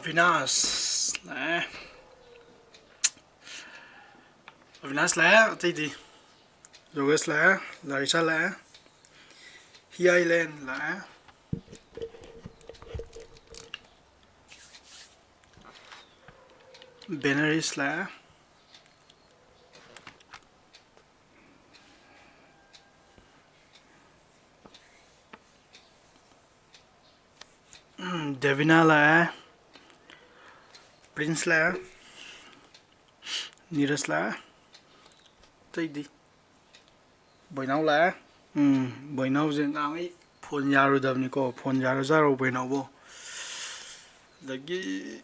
Avinash là Avinash là thì đi Yogesh là Larissa là Hi Island là Benares là Devina là Prince là Neeraj là thì đi Boy nào là Boy nào giờ ngang ấy phone yaro đập ni ko phone yaro ra rồi boy nào bo lagi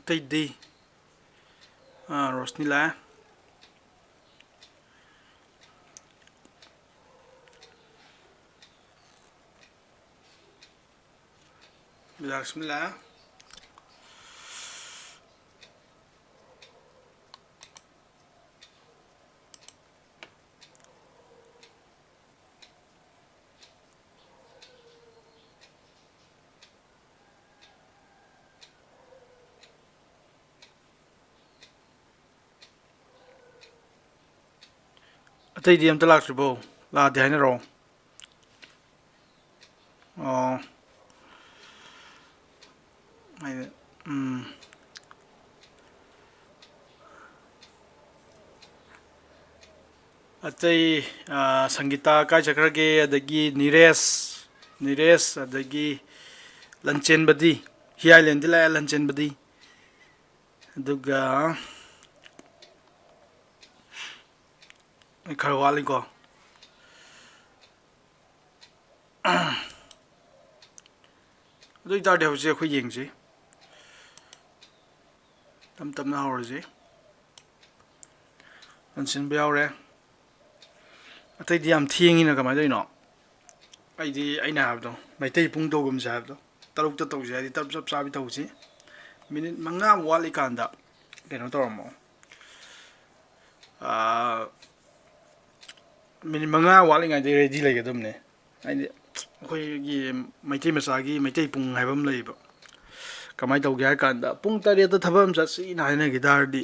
thì đi Rosni là Lakshmi là thì đi em ta lạc rồi bo là thì hay nó rồi Atay Sangita Kai Chakrage adagi Nires adagi Lanchen Badi Hi Island la Lanchen Badi aduga Kharwali ko adui tar de hose khoi yeng ji tam tam na hor ji Lanchen biao re atay di am thieng ina kamai doi no ai di ai na hab do mai tei pung do gum sa hab do taruk ta tau ja di tab sab sa bi tau ji minute manga wali kanda keno tormo minute manga wali ngai de ready lai gadum ne ai di khoi gi mai tei masa gi mai tei pung haibam lai ba kamai tau ga kanda pung tare ta thabam sa si na ne gi dar di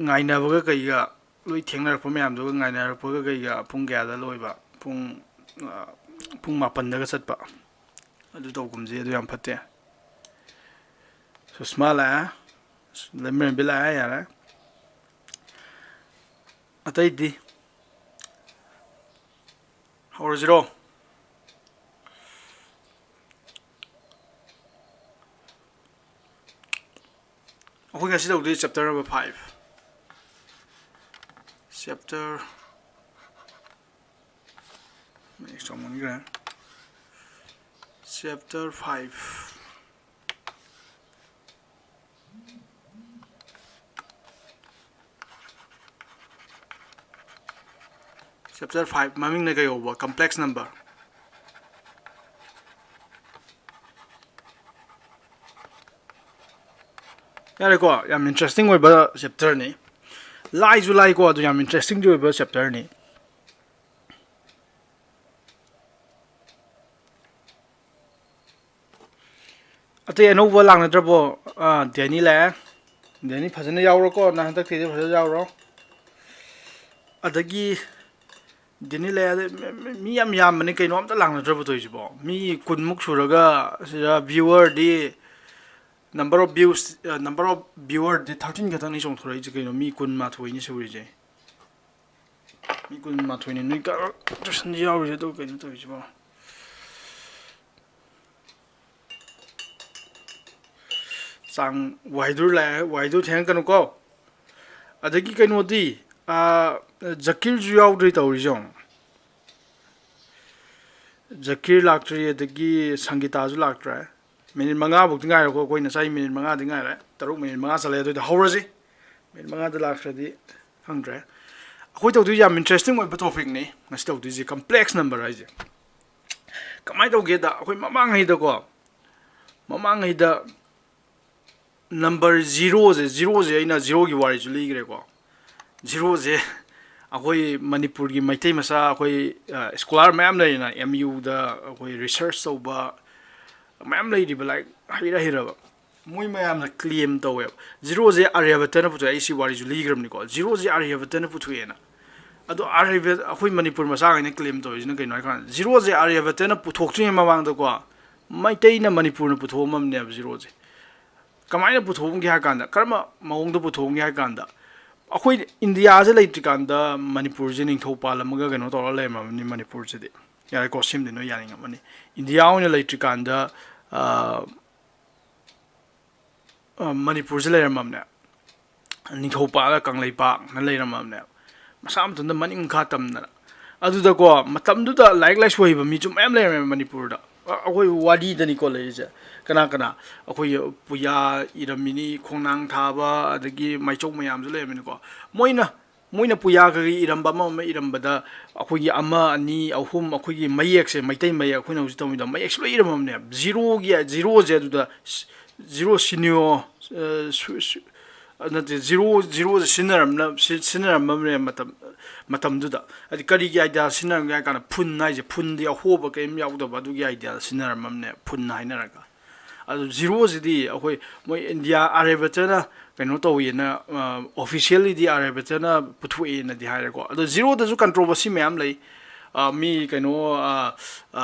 ngai na ba ga kai ga loi thengnar pho mayam do ngai na pho ga kai ga pung ga da loi ba pung mapan da ga sat pa adu to gum je adu yam phatte so small lemmer bila ya la atai di how zero okay ga si do di chapter number 5 chapter someone grand chapter 5 chapter 5 maming na kayo ba complex number yare ko yam interesting way ba chapter ni lai ju lai ko adu yam interesting ju ba chapter ni ate no ba lang na drabo deni la deni phajana yaw ro ko na hantak the phajana yaw ro adagi deni la mi yam yam mane kai no am ta lang na drabo to ji bo mi kun muk suraga viewer di number of viewer di 13 ga tang ni song thorai ji kai no mi kun ma thoi ni suri je mi kun ma thoi ni ni ka to san yaw je to kai no to ji bo sang waidu thang kan ko adagi kai no di Zakir ju yaw dri taw jong Zakir laktri adagi Sangita ju laktra minute manga buk ngai ko koi na sai minute manga di ngai ra taruk minute manga sale do hawraji minute manga da laktra di hangdra khoi taw du yam interesting moi topic ni ngas taw du ji complex number ai je kamai taw ge da khoi mamang hi da ko mamang hi da number 0 je ina 0 gi wari ju li gre ko 0 je ꯑꯩꯈꯣꯏ ꯃꯅꯤꯄꯨꯔꯒꯤ ꯃꯩꯇꯩ ꯃꯆꯥ ꯑꯩꯈꯣꯏ scholar ꯃꯌꯥꯝ ꯂꯩꯔꯤꯅ M ꯌꯨꯗ ꯑꯩꯈꯣꯏ ꯔꯤꯁꯔꯁ ꯇꯧꯕ ꯃꯌꯥꯝ ꯂꯩꯔꯤꯕ ꯂꯥꯏꯔꯤꯛ ꯍꯩꯔꯕ ꯃꯣꯏ ꯃꯌꯥꯝꯅ ꯀ꯭ꯂꯦꯝ ꯇꯧꯋꯦꯕ ꯖꯤꯔꯣꯁꯦ ꯑꯥꯔꯌꯥꯕꯠꯇꯅ ꯄꯨꯊꯣꯛꯑꯦ ꯑꯩ ꯁꯤ ꯋꯥꯔꯤꯁꯨ ꯂꯤꯈ꯭ꯔꯕꯅꯤꯀꯣ ꯖꯤꯔꯣꯁꯦ ꯑꯥꯔꯌꯥꯕꯠꯇꯅ ꯄꯨꯊꯣꯛꯑꯦꯅ ꯑꯗꯣ ꯑꯥꯔꯌꯥꯕꯠ ꯑꯩꯈꯣꯏ ꯃꯅꯤꯄꯨꯔ ꯃꯆꯥꯈꯩꯅ ꯀ꯭ꯂꯦꯝ ꯇꯧꯔꯤꯁꯤꯅ ꯀꯩꯅꯣ ꯍꯥꯏꯀꯥꯟꯗ ꯖꯤꯔꯣꯁꯦ ꯑꯥꯔꯌꯥꯕꯠꯇꯅ ꯄꯨꯊꯣꯛꯇ꯭ꯔꯤꯉꯩ ꯃꯃꯥꯡꯗꯀꯣ ꯃꯩꯇꯩꯅ ꯃꯅꯤꯄꯨꯔꯅ ꯄꯨꯊꯣꯛꯑꯝꯃꯕꯅꯦꯕ ꯖꯤꯔꯣꯁꯦ ꯀꯃꯥꯏꯅ ꯄꯨꯊꯣꯛꯑꯝꯒꯦ ꯍꯥꯏ ꯀꯥꯟꯗ ꯀꯔꯝꯕ ꯃꯑꯣꯡꯗ ꯄꯨꯊꯣꯛꯑꯝꯒꯦ ꯍꯥꯏ ꯀꯥꯟꯗ ꯑꯩꯈꯣꯏ ꯏꯟꯗꯤꯌꯥꯁꯦ ꯂꯩꯇ꯭ꯔꯤꯀꯥꯟꯗ ꯃꯅꯤꯄꯨꯔꯁꯦ ꯅꯤꯡꯊꯧ ꯄꯥꯜꯂꯝꯃꯒ ꯀꯩꯅꯣ ꯇꯧꯔ ꯂꯩꯔꯝꯃꯕꯅꯤ ꯃꯅꯤꯄꯨꯔꯁꯤꯗꯤ ꯌꯥꯔꯦꯀꯣ ꯁꯤꯝꯗꯤ ꯅꯣꯏ ꯌꯥꯅꯤꯡꯉꯝꯃꯅꯤ ꯏꯟꯗꯤꯌꯥ ꯑꯣꯏꯅ ꯂꯩꯇ꯭ꯔꯤꯀꯥꯟꯗ ꯃꯅꯤꯄꯨꯔꯁꯦ ꯂꯩꯔꯝꯃꯕꯅꯦ ꯅꯤꯡꯊꯧ ꯄꯥꯜꯂꯒ ꯀꯪꯂꯩꯄꯥꯛꯅ ꯂꯩꯔꯝꯃꯕꯅꯦꯕ ꯃꯁꯥ ꯃꯊꯟꯇ ꯃꯅꯤꯡ ꯃꯈꯥ ꯇꯝꯗꯅ ꯑꯗꯨꯗꯀꯣ ꯃꯇꯝꯗꯨꯗ ꯂꯥꯏꯔꯤꯛ ꯂꯥꯏꯁꯨ ꯍꯩꯕ ꯃꯤꯁꯨ ꯃꯌꯥꯝ ꯂꯩꯔꯝꯃꯦꯕ ꯃꯅꯤꯄꯨꯔꯗ ꯑꯩꯈꯣꯏ ꯋꯥꯔꯤꯗꯅꯤꯀꯣ ꯂꯩꯔꯤꯁꯦ ꯀꯅꯥ ꯀꯅꯥ ꯑꯩꯈꯣꯏ ꯄꯨꯌꯥ ꯏꯔꯝꯃꯤꯅꯤ ꯈꯣꯡꯅꯥꯡ ꯊꯥꯕ ꯑꯗꯒꯤ ꯃꯩꯆꯧ ꯃꯌꯥꯝꯁꯨ ꯂꯩꯔꯝꯃꯤꯅꯤꯀꯣ ꯃꯣꯏꯅ ꯄꯨꯌꯥ ꯀꯩꯏꯔꯝꯕ ꯑꯃ ꯏꯔꯝꯕꯗ ꯑꯩꯈꯣꯏꯒꯤ ꯑꯃ ꯑꯅꯤ ꯑꯍꯨꯝ ꯑꯩꯈꯣꯏꯒꯤ ꯃꯌꯦꯛꯁꯦ ꯃꯩꯇꯩ ꯃꯌꯦꯛ ꯑꯩꯈꯣꯏꯅ ꯍꯧꯖꯤꯛ ꯇꯧꯔꯤꯗꯣ ꯃꯌꯦꯛꯁꯦ ꯂꯣꯏ ꯏꯔꯝꯃꯕꯅꯦꯕ ꯖꯤꯔꯣꯁꯦ ꯑꯗꯨꯗ ꯖꯤꯔꯣ ꯁꯤꯅꯤꯌꯣ ꯅꯠꯇꯦ ꯖꯤꯔꯣꯁꯦ ꯁꯤꯖꯤꯟꯅꯔꯝꯃꯕꯅꯦ ꯃꯇꯝꯗꯨꯗ ꯍꯥꯏꯗꯤ ꯀꯔꯤꯒꯤ ꯑꯥꯏꯗꯤꯌꯥ ꯁꯤꯖꯤꯟꯅꯔꯝꯒꯦ ꯍꯥꯏ ꯀꯥꯟꯗ ꯐꯨꯟ ꯍꯥꯏꯁꯦ ꯐꯨꯟꯗꯤ ꯑꯍꯣꯕ ꯀꯔꯤꯝ ꯌꯥꯎꯗꯕ ꯑꯗꯨꯒꯤ ꯑꯥꯏꯗꯤꯌꯥꯗ ꯁꯤꯖꯤꯟꯅꯔꯝꯃꯕꯅꯦ ꯐꯨꯟ ꯍꯥꯏꯅꯔꯒ ꯑꯗꯨ ꯖꯤꯔꯣꯁꯤꯗꯤ ꯑꯩꯈꯣꯏ ꯃꯣꯏ ꯏꯟꯗꯤꯌꯥ ꯑꯥꯔꯌꯥꯕꯠꯇꯅ ꯀꯩꯅꯣ ꯇꯧꯋꯦꯅ ꯑꯣꯐꯤꯁꯤꯌꯦꯜꯂꯤꯗꯤ ꯑꯥꯔꯌꯥꯕꯠꯇꯅ ꯄꯨꯊꯣꯛꯑꯦꯅꯗꯤ ꯍꯥꯏꯔꯦꯀꯣ ꯑꯗꯣ ꯖꯤꯔꯣꯗꯁꯨ ꯀꯟꯇ꯭ꯔꯣꯚꯔꯁꯤ ꯃꯌꯥꯝ ꯂꯩ ꯃꯤ ꯀꯩꯅꯣ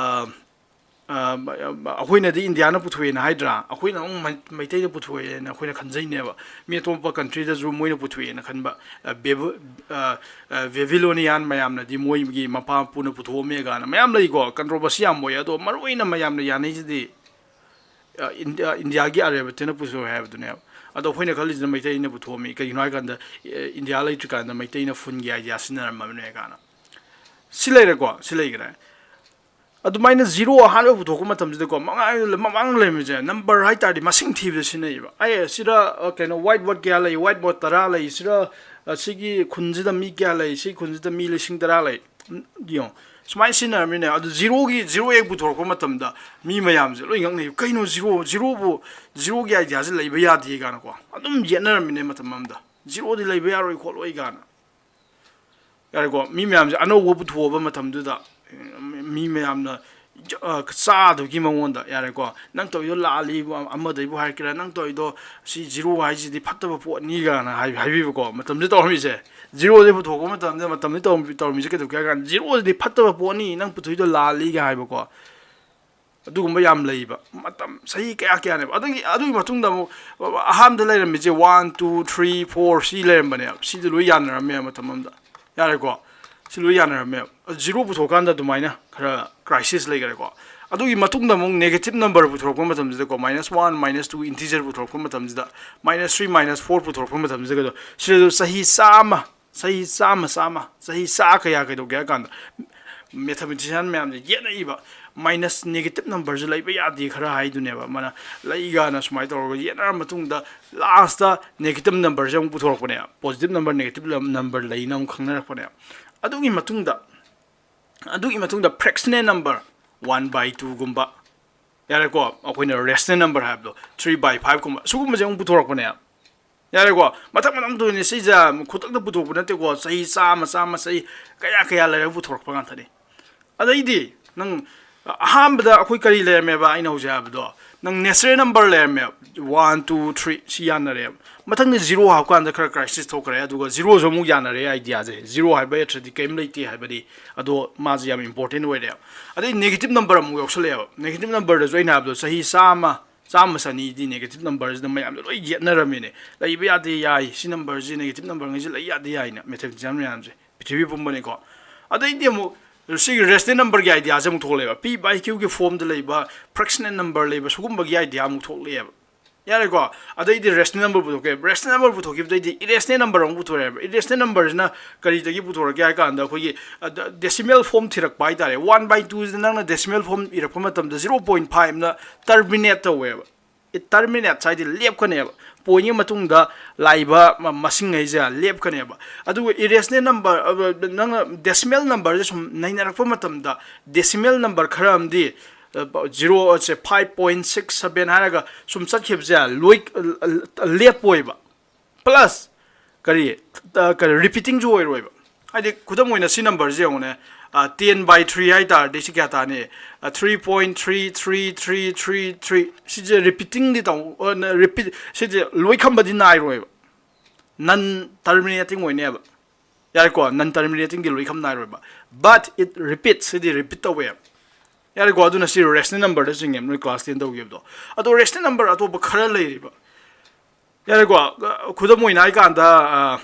ꯑꯩꯈꯣꯏꯅꯗꯤ ꯏꯟꯗꯤꯌꯥꯅ ꯄꯨꯊꯣꯛꯑꯦꯅ ꯍꯥꯏꯗ꯭ꯔꯥ ꯑꯩꯈꯣꯏꯅ ꯑꯃꯨꯛ ꯃꯩꯇꯩꯅ ꯄꯨꯊꯣꯛꯑꯦꯅ ꯑꯩꯈꯣꯏꯅ ꯈꯟꯖꯩꯅꯦꯕ ꯃꯤ ꯑꯇꯣꯞꯄ ꯀꯟꯇ꯭ꯔꯤꯗꯁꯨ ꯃꯣꯏꯅ ꯄꯨꯊꯣꯛꯑꯦꯅ ꯈꯟꯕ ꯕꯦꯕꯤꯂꯣꯅꯤꯌꯥꯟ ꯃꯌꯥꯝꯅꯗꯤ ꯃꯣꯏꯒꯤ ꯃꯄꯥ ꯃꯄꯨꯅ ꯄꯨꯊꯣꯛꯑꯝꯃꯦ ꯀꯥꯏꯅ ꯃꯌꯥꯝ ꯂꯩꯀꯣ ꯀꯟꯇ꯭ꯔꯣꯚꯔꯁꯤ ꯌꯥꯝ ꯑꯣꯏ ꯑꯗꯣ ꯃꯔꯨꯑꯣꯏꯅ ꯃꯌꯥꯝꯅ ꯌꯥꯅꯩꯁꯤꯗꯤ ꯏꯟꯗꯤꯌꯥꯒꯤ ꯑꯥꯔꯌꯥꯕꯠꯇꯅ ꯄꯨꯊꯣꯛꯑꯦ ꯍꯥꯏꯕꯗꯨꯅꯦꯕ ꯑꯗꯣ ꯑꯩꯈꯣꯏꯅ ꯈꯜꯂꯤꯁꯤꯅ ꯃꯩꯇꯩꯅ ꯄꯨꯊꯣꯛꯑꯝꯃꯤ ꯀꯩꯒꯤꯅꯣ ꯍꯥꯏꯀꯥꯟꯗ ꯏꯟꯗꯤꯌꯥ ꯂꯩꯇ꯭ꯔꯤꯀꯥꯟꯗ ꯃꯩꯇꯩꯅ ꯐꯨꯟꯒꯤ ꯑꯥꯏꯗꯤꯌꯥ ꯁꯤꯖꯤꯟꯅꯔꯝꯃꯕꯅꯦ ꯀꯥꯏꯅ ꯁꯤ ꯂꯩꯔꯦꯀꯣ ꯁꯤ ꯂꯩꯈ꯭ꯔꯦ ꯑꯗꯨꯃꯥꯏꯅ ꯖꯤꯔꯣ ꯑꯍꯥꯟꯕ ꯄꯨꯊꯣꯛꯄ ꯃꯇꯝꯁꯤꯗꯀꯣ ꯃꯃꯥꯡꯗ ꯂꯩꯔꯝꯃꯤꯁꯦ ꯅꯝꯕꯔ ꯍꯥꯏꯇꯥꯔꯗꯤ ꯃꯁꯤꯡ ꯊꯤꯕꯗ ꯁꯤꯖꯤꯟꯅꯩꯕ ꯑꯩ ꯁꯤꯗ ꯀꯩꯅꯣ ꯋꯥꯏꯠ ꯕꯣꯔꯗ ꯀꯌꯥ ꯂꯩ ꯋꯥꯏꯠ ꯕꯣꯔꯗ 10 ꯂꯩ ꯁꯤꯗ ꯁꯤꯒꯤ ꯈꯨꯟꯁꯤꯗ ꯃꯤ ꯀꯌꯥ ꯂꯩ ꯁꯤ ꯈꯨꯟꯁꯤꯗ ꯃꯤ 10,000 ꯂꯩ ꯌꯦꯡꯉꯣ ꯁꯨꯃꯥꯏꯅ ꯁꯤꯖꯤꯟꯅꯔꯝꯃꯤꯅꯦ ꯑꯗꯨ ꯖꯤꯔꯣ ꯍꯦꯛ ꯄꯨꯊꯣꯔꯛꯄ ꯃꯇꯝꯗ ꯃꯤ ꯃꯌꯥꯝꯁꯦ ꯂꯣꯏ ꯉꯛꯅꯩ ꯀꯩꯅꯣ ꯖꯤꯔꯣꯒꯤ ꯑꯥꯏꯗꯤꯌꯥꯁꯦ ꯂꯩꯕ ꯌꯥꯗꯦ ꯀꯥꯏꯅꯀꯣ ꯑꯗꯨꯝ ꯌꯦꯠꯅꯔꯝꯃꯤꯅꯦ ꯃꯇꯝ ꯑꯃꯗ ꯖꯤꯔꯣꯗꯤ ꯂꯩꯕ ꯌꯥꯔꯣꯏ ꯈꯣꯠꯂꯣꯏ ꯀꯥꯏꯅ ꯌꯥꯔꯦꯀꯣ ꯃꯤ ꯃꯌꯥꯝꯁꯦ ꯑꯅꯧꯕ ꯄꯨꯊꯣꯛꯑꯕ ꯃꯇꯝꯗꯨꯗ ꯃꯤ ꯃꯌꯥꯝꯅ ꯆꯥꯗꯨꯒꯤ ꯃꯉꯣꯟꯗ ꯌꯥꯔꯦꯀꯣ ꯅꯪ ꯇꯧꯔꯤꯗꯣ ꯂꯥꯜꯂꯤ ꯑꯃꯗꯩꯕꯨ ꯍꯥꯏꯔꯛꯀꯦꯔꯥ ꯅꯪ ꯇꯧꯔꯤꯗꯣ ꯁꯤ ꯖꯤꯔꯣ ꯍꯥꯏꯁꯤꯗꯤ ꯐꯠꯇꯕ ꯄꯣꯠꯅꯤ ꯀꯥꯏꯅ ꯍꯥꯏꯕꯤꯕꯀꯣ ꯃꯇꯝꯗꯨ ꯇꯧꯔꯝꯃꯤꯁꯦ ꯖꯤꯔꯣꯁꯦ ꯄꯨꯊꯣꯛꯄ ꯃꯇꯝꯗ ꯇꯧꯔꯝꯃꯤꯁꯦ ꯀꯩꯗꯧꯒꯦ ꯍꯥꯏ ꯀꯥꯟꯗ ꯖꯤꯔꯣꯁꯤꯗꯤ ꯐꯠꯇꯕ ꯄꯣꯠꯅꯤ ꯅꯪ ꯄꯨꯊꯣꯛꯏꯗꯣ ꯂꯥꯜꯂꯤꯒ ꯍꯥꯏꯕꯀꯣ ꯑꯗꯨꯒꯨꯝꯕ ꯌꯥꯝ ꯂꯩꯕ ꯃꯇꯝ ꯆꯍꯤ ꯀꯌꯥꯅꯦꯕ ꯑꯗꯨꯒꯤ ꯃꯇꯨꯡꯗ ꯑꯃꯨꯛ ꯑꯍꯥꯟꯕꯗ ꯂꯩꯔꯝꯃꯤꯁꯦ 1 2 3 4 ꯁꯤ ꯂꯩꯔꯝꯕꯅꯦꯕ ꯁꯤꯗ ꯂꯣꯏ ꯌꯥꯅꯔꯝꯃꯦꯕ ꯃꯇꯝ ꯑꯃꯗ ꯌꯥꯔꯦꯀꯣ ꯁꯤ ꯂꯣꯏ ꯌꯥꯅꯔꯝꯃꯦꯕ ꯖꯤꯔꯣ ꯄꯨꯊꯣꯛꯀꯥꯟꯗ ꯑꯗꯨꯃꯥꯏꯅ ꯈꯔ ꯀ꯭ꯔꯥꯏꯁꯤꯁ ꯂꯩꯈꯔꯦꯀꯣ ꯑꯗꯨꯒꯤ ꯃꯇꯨꯡꯗ ꯑꯃꯨꯛ ꯅꯦꯒꯦꯇꯤꯞ ꯅꯝꯕꯔ ꯄꯨꯊꯣꯔꯛꯄ ꯃꯇꯝꯁꯤꯗꯀꯣ -1 -2 ꯏꯟꯇꯤꯖꯔ ꯄꯨꯊꯣꯔꯛꯄ ꯃꯇꯝꯁꯤꯗ -3 -4 ꯄꯨꯊꯣꯔꯛꯄ ꯃꯇꯝꯁꯤꯗ ꯁꯤꯗꯁꯨ ꯆꯍꯤ ꯆꯥ ꯀꯌꯥ ꯀꯩꯗꯧꯒꯦ ꯍꯥꯏ ꯀꯥꯟꯗ ꯃꯦꯊꯃꯦꯇꯤꯁꯤꯌꯥꯟ ꯃꯌꯥꯝꯁꯦ ꯌꯦꯠꯅꯏꯕ ꯃꯥꯏꯅꯁ ꯅꯦꯒꯦꯇꯤꯞ ꯅꯝꯕꯔꯁꯦ ꯂꯩꯕ ꯌꯥꯗꯦ ꯈꯔ ꯍꯥꯏꯗꯨꯅꯦꯕ ꯃꯥꯅ ꯂꯩꯒꯥꯅ ꯁꯨꯃꯥꯏꯅ ꯇꯧꯔꯒ ꯌꯦꯠꯅꯔ ꯃꯇꯨꯡꯗ ꯂꯥꯁꯇ ꯅꯦꯒꯦꯇꯤꯞ ꯅꯝꯕꯔꯁꯦ ꯑꯃꯨꯛ ꯄꯨꯊꯣꯔꯛꯄꯅꯦꯕ ꯄꯣꯖꯤꯇꯤꯞ ꯅꯝꯕꯔ ꯅꯦꯒꯦꯇꯤꯞ ꯅꯝꯕꯔ ꯂꯩꯅ ꯑꯃꯨꯛ ꯈꯪꯅꯔꯛꯄꯅꯦꯕ ꯑꯗꯨꯒꯤ ꯃꯇꯨꯡꯗ ꯐ꯭ꯔꯦꯛꯁꯅꯦꯜ ꯅꯝꯕꯔ 1/2 ꯌꯥꯔꯦꯀꯣ ꯑꯩꯈꯣꯏꯅ ꯔꯦꯁꯅꯦꯜ ꯅꯝꯕꯔ ꯍꯥꯏꯕꯗꯣ 3/5 ꯁꯤꯒꯨꯝꯕꯁꯦ ꯑꯃꯨꯛ ꯄꯨꯊꯣꯔꯛꯄꯅꯦꯕ ꯌꯥꯔꯦꯀꯣ ꯃꯊꯪ ꯇꯧꯔꯤꯅꯦ ꯁꯤꯁꯦ ꯈꯨꯗꯛꯇ ꯄꯨꯊꯣꯛꯄ ꯅꯠꯇꯦꯀꯣ ꯆꯍꯤ ꯆꯥꯝꯃ ꯆꯍꯤ ꯀꯌꯥ ꯂꯩꯔꯒ ꯄꯨꯊꯣꯔꯛꯄ ꯉꯥꯛꯇꯅꯤ ꯑꯗꯩꯗꯤ ꯅꯪ ꯑꯍꯥꯟꯕꯗ ꯑꯩꯈꯣꯏ ꯀꯔꯤ ꯂꯩꯔꯝꯃꯦꯕ ꯑꯩꯅ ꯍꯧꯖꯤꯛ ꯍꯥꯏꯕꯗꯣ ꯅꯪ ꯅꯦꯆꯔꯦꯜ ꯅꯝꯕꯔ ꯂꯩꯔꯝꯃꯦꯕ 1 2 3 ꯁꯤ ꯌꯥꯅꯔꯦꯕ ꯃꯊꯪꯗ ꯖꯤꯔꯣ ꯍꯥꯞꯀꯥꯟꯗ ꯈꯔ ꯀ꯭ꯔꯥꯏꯁꯤꯁ ꯊꯣꯛꯈ꯭ꯔꯦ ꯑꯗꯨꯒ ꯖꯤꯔꯣꯁꯨ ꯑꯃꯨꯛ ꯌꯥꯅꯔꯦ ꯑꯥꯏꯗꯤꯌꯥꯁꯦ ꯖꯤꯔꯣ ꯍꯥꯏꯕ ꯑꯦꯠꯁꯇꯗꯤ ꯀꯔꯤꯝ ꯂꯩꯇꯦ ꯍꯥꯏꯕꯗꯤ ꯑꯗꯣ ꯃꯥꯁꯦ ꯌꯥꯝ ꯏꯝꯄꯣꯔꯇꯦꯟ ꯑꯣꯏꯔꯦꯕ ꯑꯗꯩ ꯅꯦꯒꯦꯇꯤꯞ ꯅꯝꯕꯔ ꯑꯃꯨꯛ ꯌꯥꯎꯁꯜꯂꯛꯑꯦꯕ ꯅꯦꯒꯦꯇꯤꯞ ꯅꯝꯕꯔꯗꯁꯨ ꯑꯩꯅ ꯍꯥꯏꯕꯗꯣ ꯆꯍꯤ ꯆꯥꯝꯃ ꯆꯅꯤꯗꯤ ꯅꯦꯒꯦꯇꯤꯞ ꯅꯝꯕꯔꯁꯤꯗ ꯃꯌꯥꯝꯗ ꯂꯣꯏ ꯌꯦꯠꯅꯔꯝꯃꯤꯅꯦ ꯂꯩꯕ ꯌꯥꯗꯦ ꯌꯥꯏ ꯁꯤ ꯅꯝꯕꯔꯁꯤ ꯅꯦꯒꯦꯇꯤꯞ ꯅꯝꯕꯔꯉꯩꯁꯤ ꯂꯩ ꯌꯥꯗꯦ ꯌꯥꯏꯅ ꯃꯦꯊꯃꯦꯇꯤꯁꯤꯌꯥꯟ ꯃꯌꯥꯝꯁꯦ ꯄ꯭ꯔꯤꯊꯤꯕꯤ ꯄꯨꯝꯕꯅꯤꯀꯣ ꯑꯗꯩꯗꯤ ꯑꯃꯨꯛ ꯁꯤꯒꯤ ꯔꯦꯁꯅꯦꯜ ꯅꯝꯕꯔꯒꯤ ꯑꯥꯏꯗꯤꯌꯥꯁꯦ ꯑꯃꯨꯛ ꯊꯣꯛꯂꯛꯑꯦꯕ P/Qꯒꯤ ꯐꯣꯝꯗ ꯂꯩꯕ ꯐ꯭ꯔꯦꯛꯁꯅꯦꯜ ꯅꯝꯕꯔ ꯂꯩꯕ ꯁꯤꯒꯨꯝꯕꯒꯤ ꯑꯥꯏꯗꯤꯌꯥ ꯑꯃꯨꯛ ꯊꯣꯛꯂꯛꯑꯦꯕ ꯌꯥꯔꯦꯀꯣ ꯑꯗꯩꯗꯤ ꯔꯦꯁꯅꯦꯜ ꯅꯝꯕꯔ ꯄꯨꯊꯣꯛꯀꯦ ꯔꯦꯁꯅꯦꯜ ꯅꯝꯕꯔ ꯄꯨꯊꯣꯛꯈꯤꯕꯗꯩꯗꯤ ꯏꯔꯦꯁꯅꯦꯜ ꯅꯝꯕꯔ ꯑꯃꯨꯛ ꯄꯨꯊꯣꯔꯛꯑꯦꯕ ꯏꯔꯦꯁꯅꯦꯜ ꯅꯝꯕꯔꯁꯤꯅ ꯀꯔꯤꯗꯒꯤ ꯄꯨꯊꯣꯔꯛꯀꯦ ꯍꯥꯏ ꯀꯥꯟꯗ ꯑꯩꯈꯣꯏꯒꯤ ꯗꯦꯁꯤꯃꯦꯜ ꯐꯣꯝ ꯊꯤꯔꯛꯄ ꯍꯥꯏꯇꯥꯔꯦ 1/2ꯁꯤꯗ ꯅꯪꯅ ꯗꯦꯁꯤꯃꯦꯜ ꯐꯣꯝ ꯏꯔꯛꯄ ꯃꯇꯝꯗ 0.5ꯅ ꯇꯔꯃꯤꯅꯦꯠ ꯇꯧꯋꯦꯕ ꯇꯔꯃꯤꯅꯦꯠ ꯍꯥꯏꯗꯤ ꯂꯦꯞꯀꯅꯦꯕ ꯄꯣꯏꯟꯒꯤ ꯃꯇꯨꯡꯗ ꯂꯥꯛꯏꯕ ꯃꯁꯤꯡꯉꯩꯁꯦ ꯂꯦꯞꯀꯅꯦꯕ ꯑꯗꯨꯒ ꯏꯔꯦꯁꯅꯦꯜ ꯅꯝꯕꯔ ꯅꯪꯅ ꯗꯦꯁꯤꯃꯦꯜ ꯅꯝꯕꯔꯁꯦ ꯁꯨꯝ ꯅꯩꯅꯔꯛꯄ ꯃꯇꯝꯗ ꯗꯦꯁꯤꯃꯦꯜ ꯅꯝꯕꯔ ꯈꯔ ꯑꯃꯗꯤ 5.67 ꯍꯥꯏꯔꯒ ꯁꯨꯝ ꯆꯠꯈꯤꯕꯁꯦ ꯂꯦꯞꯄꯣꯏꯕ ꯄ꯭ꯂꯁ ꯀꯔꯤ ꯔꯤꯄꯤꯇꯤꯡꯁꯨ ꯑꯣꯏꯔꯣꯏꯕ ꯍꯥꯏꯗꯤ ꯈꯨꯗꯝ ꯑꯣꯏꯅ ꯁꯤ ꯅꯝꯕꯔꯁꯦ ꯌꯦꯡꯉꯨꯅꯦ 10/3 ꯍꯥꯏꯇꯥꯔꯗꯤ ꯁꯤ ꯀꯌꯥ ꯇꯥꯅꯤ 3.3333 ꯁꯤꯁꯦ ꯔꯤꯄꯤꯇꯤꯡꯗꯤ ꯔꯤꯄꯤꯠ ꯁꯤꯁꯦ ꯂꯣꯏꯈꯝꯕꯗꯤ ꯅꯥꯏꯔꯣꯏꯕ ꯅꯟ ꯇꯔꯃꯤꯅꯦꯇꯤꯡ ꯑꯣꯏꯅꯦꯕ ꯌꯥꯔꯦꯀꯣ ꯅꯟ ꯇꯔꯃꯤꯅꯦꯇꯤꯡꯗꯤ ꯂꯣꯏꯈꯝ ꯅꯥꯏꯔꯣꯏꯕ ꯕꯠ ꯏꯠ ꯔꯤꯄꯤꯠ ꯁꯤꯗꯤ ꯔꯤꯄꯤꯠ ꯇꯧꯋꯦꯕ ꯌꯥꯔꯦꯀꯣ ꯑꯗꯨꯅ ꯁꯤ ꯔꯦꯁꯅꯦꯜ ꯅꯝꯕꯔꯗ ꯆꯤꯡꯉꯦꯕ ꯅꯣꯏ ꯀ꯭ꯂꯥꯁ 10 ꯇꯧꯈꯤꯕꯗꯣ ꯑꯗꯣ ꯔꯦꯁꯅꯦꯜ ꯅꯝꯕꯔ ꯑꯇꯣꯞꯄ ꯈꯔ ꯂꯩꯔꯤꯕ ꯌꯥꯔꯦꯀꯣ ꯈꯨꯗꯝ ꯑꯣꯏꯅ ꯍꯥꯏꯀꯥꯟꯗ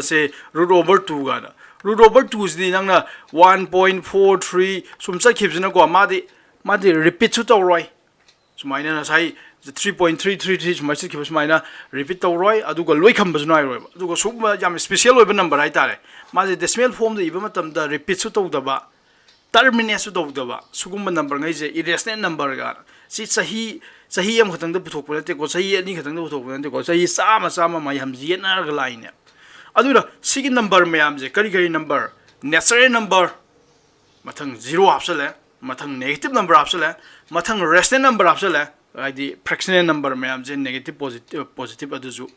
ꯁꯦ √/2 ꯒꯥꯅ √/2 ꯁꯤꯗꯤ ꯅꯪꯅ 1.43 ꯁꯨꯝ ꯆꯠꯈꯤꯕꯁꯤꯅꯀꯣ ꯃꯥꯗꯤ ꯔꯤꯄꯤꯠꯁꯨ ꯇꯧꯔꯣꯏ ꯁꯨꯃꯥꯏꯅ ꯉꯁꯥꯏ 3.333 ꯁꯨꯃꯥꯏꯅ ꯆꯠꯈꯤꯕ ꯁꯨꯃꯥꯏꯅ ꯔꯤꯄꯤꯠ ꯇꯧꯔꯣꯏ ꯑꯗꯨꯒ ꯂꯣꯏꯈꯝꯕꯁꯨ ꯅꯥꯏꯔꯣꯏꯕ ꯑꯗꯨꯒ ꯁꯨꯒꯨꯝꯕ ꯌꯥꯝ ꯁ꯭ꯄꯦꯁꯤꯌꯦꯜ ꯑꯣꯏꯕ ꯅꯝꯕꯔ ꯍꯥꯏꯇꯥꯔꯦ ꯃꯥꯁꯦ ꯗꯦꯁꯤꯃꯦꯜ ꯐꯣꯝꯗ ꯏꯕ ꯃꯇꯝꯗ ꯔꯤꯄꯤꯠꯁꯨ ꯇꯧꯗꯕ ꯇꯔꯃꯤꯅꯦꯠꯁꯨ ꯇꯧꯗꯕ ꯁꯨꯒꯨꯝꯕ ꯅꯝꯕꯔꯉꯩꯁꯦ 이레셔널 ꯅꯝꯕꯔꯒ ꯁꯤ ꯆꯍꯤ ꯑꯃꯈꯛꯇꯪꯗ ꯄꯨꯊꯣꯛꯄ ꯅꯠꯇꯦꯀꯣ ꯆꯍꯤ ꯑꯅꯤ ꯈꯛꯇꯪꯗ ꯄꯨꯊꯣꯛꯄ ꯅꯠꯇꯦꯀꯣ ꯆꯍꯤ ꯆꯥꯝꯃ ꯃꯌꯥꯝ ꯌꯦꯠꯅꯔꯒ ꯂꯥꯛꯏꯅꯦ ꯑꯗꯨꯅ ꯁꯤꯒꯤ ꯅꯝꯕꯔ ꯃꯌꯥꯝꯁꯦ ꯀꯔꯤ ꯅꯝꯕꯔ ꯅꯦꯆꯔꯦꯜ ꯅꯝꯕꯔ ꯃꯊꯪ 0 ꯍꯥꯞꯆꯜꯂꯦ ꯃꯊꯪ ꯅꯦꯒꯦꯇꯤꯚ ꯅꯝꯕꯔ ꯍꯥꯞꯆꯜꯂꯦ ꯃꯊꯪ ꯔꯦꯁꯅꯦꯜ ꯅꯝꯕꯔ ꯍꯥꯞꯆꯜꯂꯦ ꯍꯥꯏꯗꯤ ꯐ꯭ꯔꯦꯛꯁꯅꯦꯜ ꯅꯝꯕꯔ ꯃꯌꯥꯝꯁꯦ ꯅꯦꯒꯦꯇꯤꯚ ꯄꯣꯖꯤꯇꯤꯚ ꯑꯗꯨꯁꯨ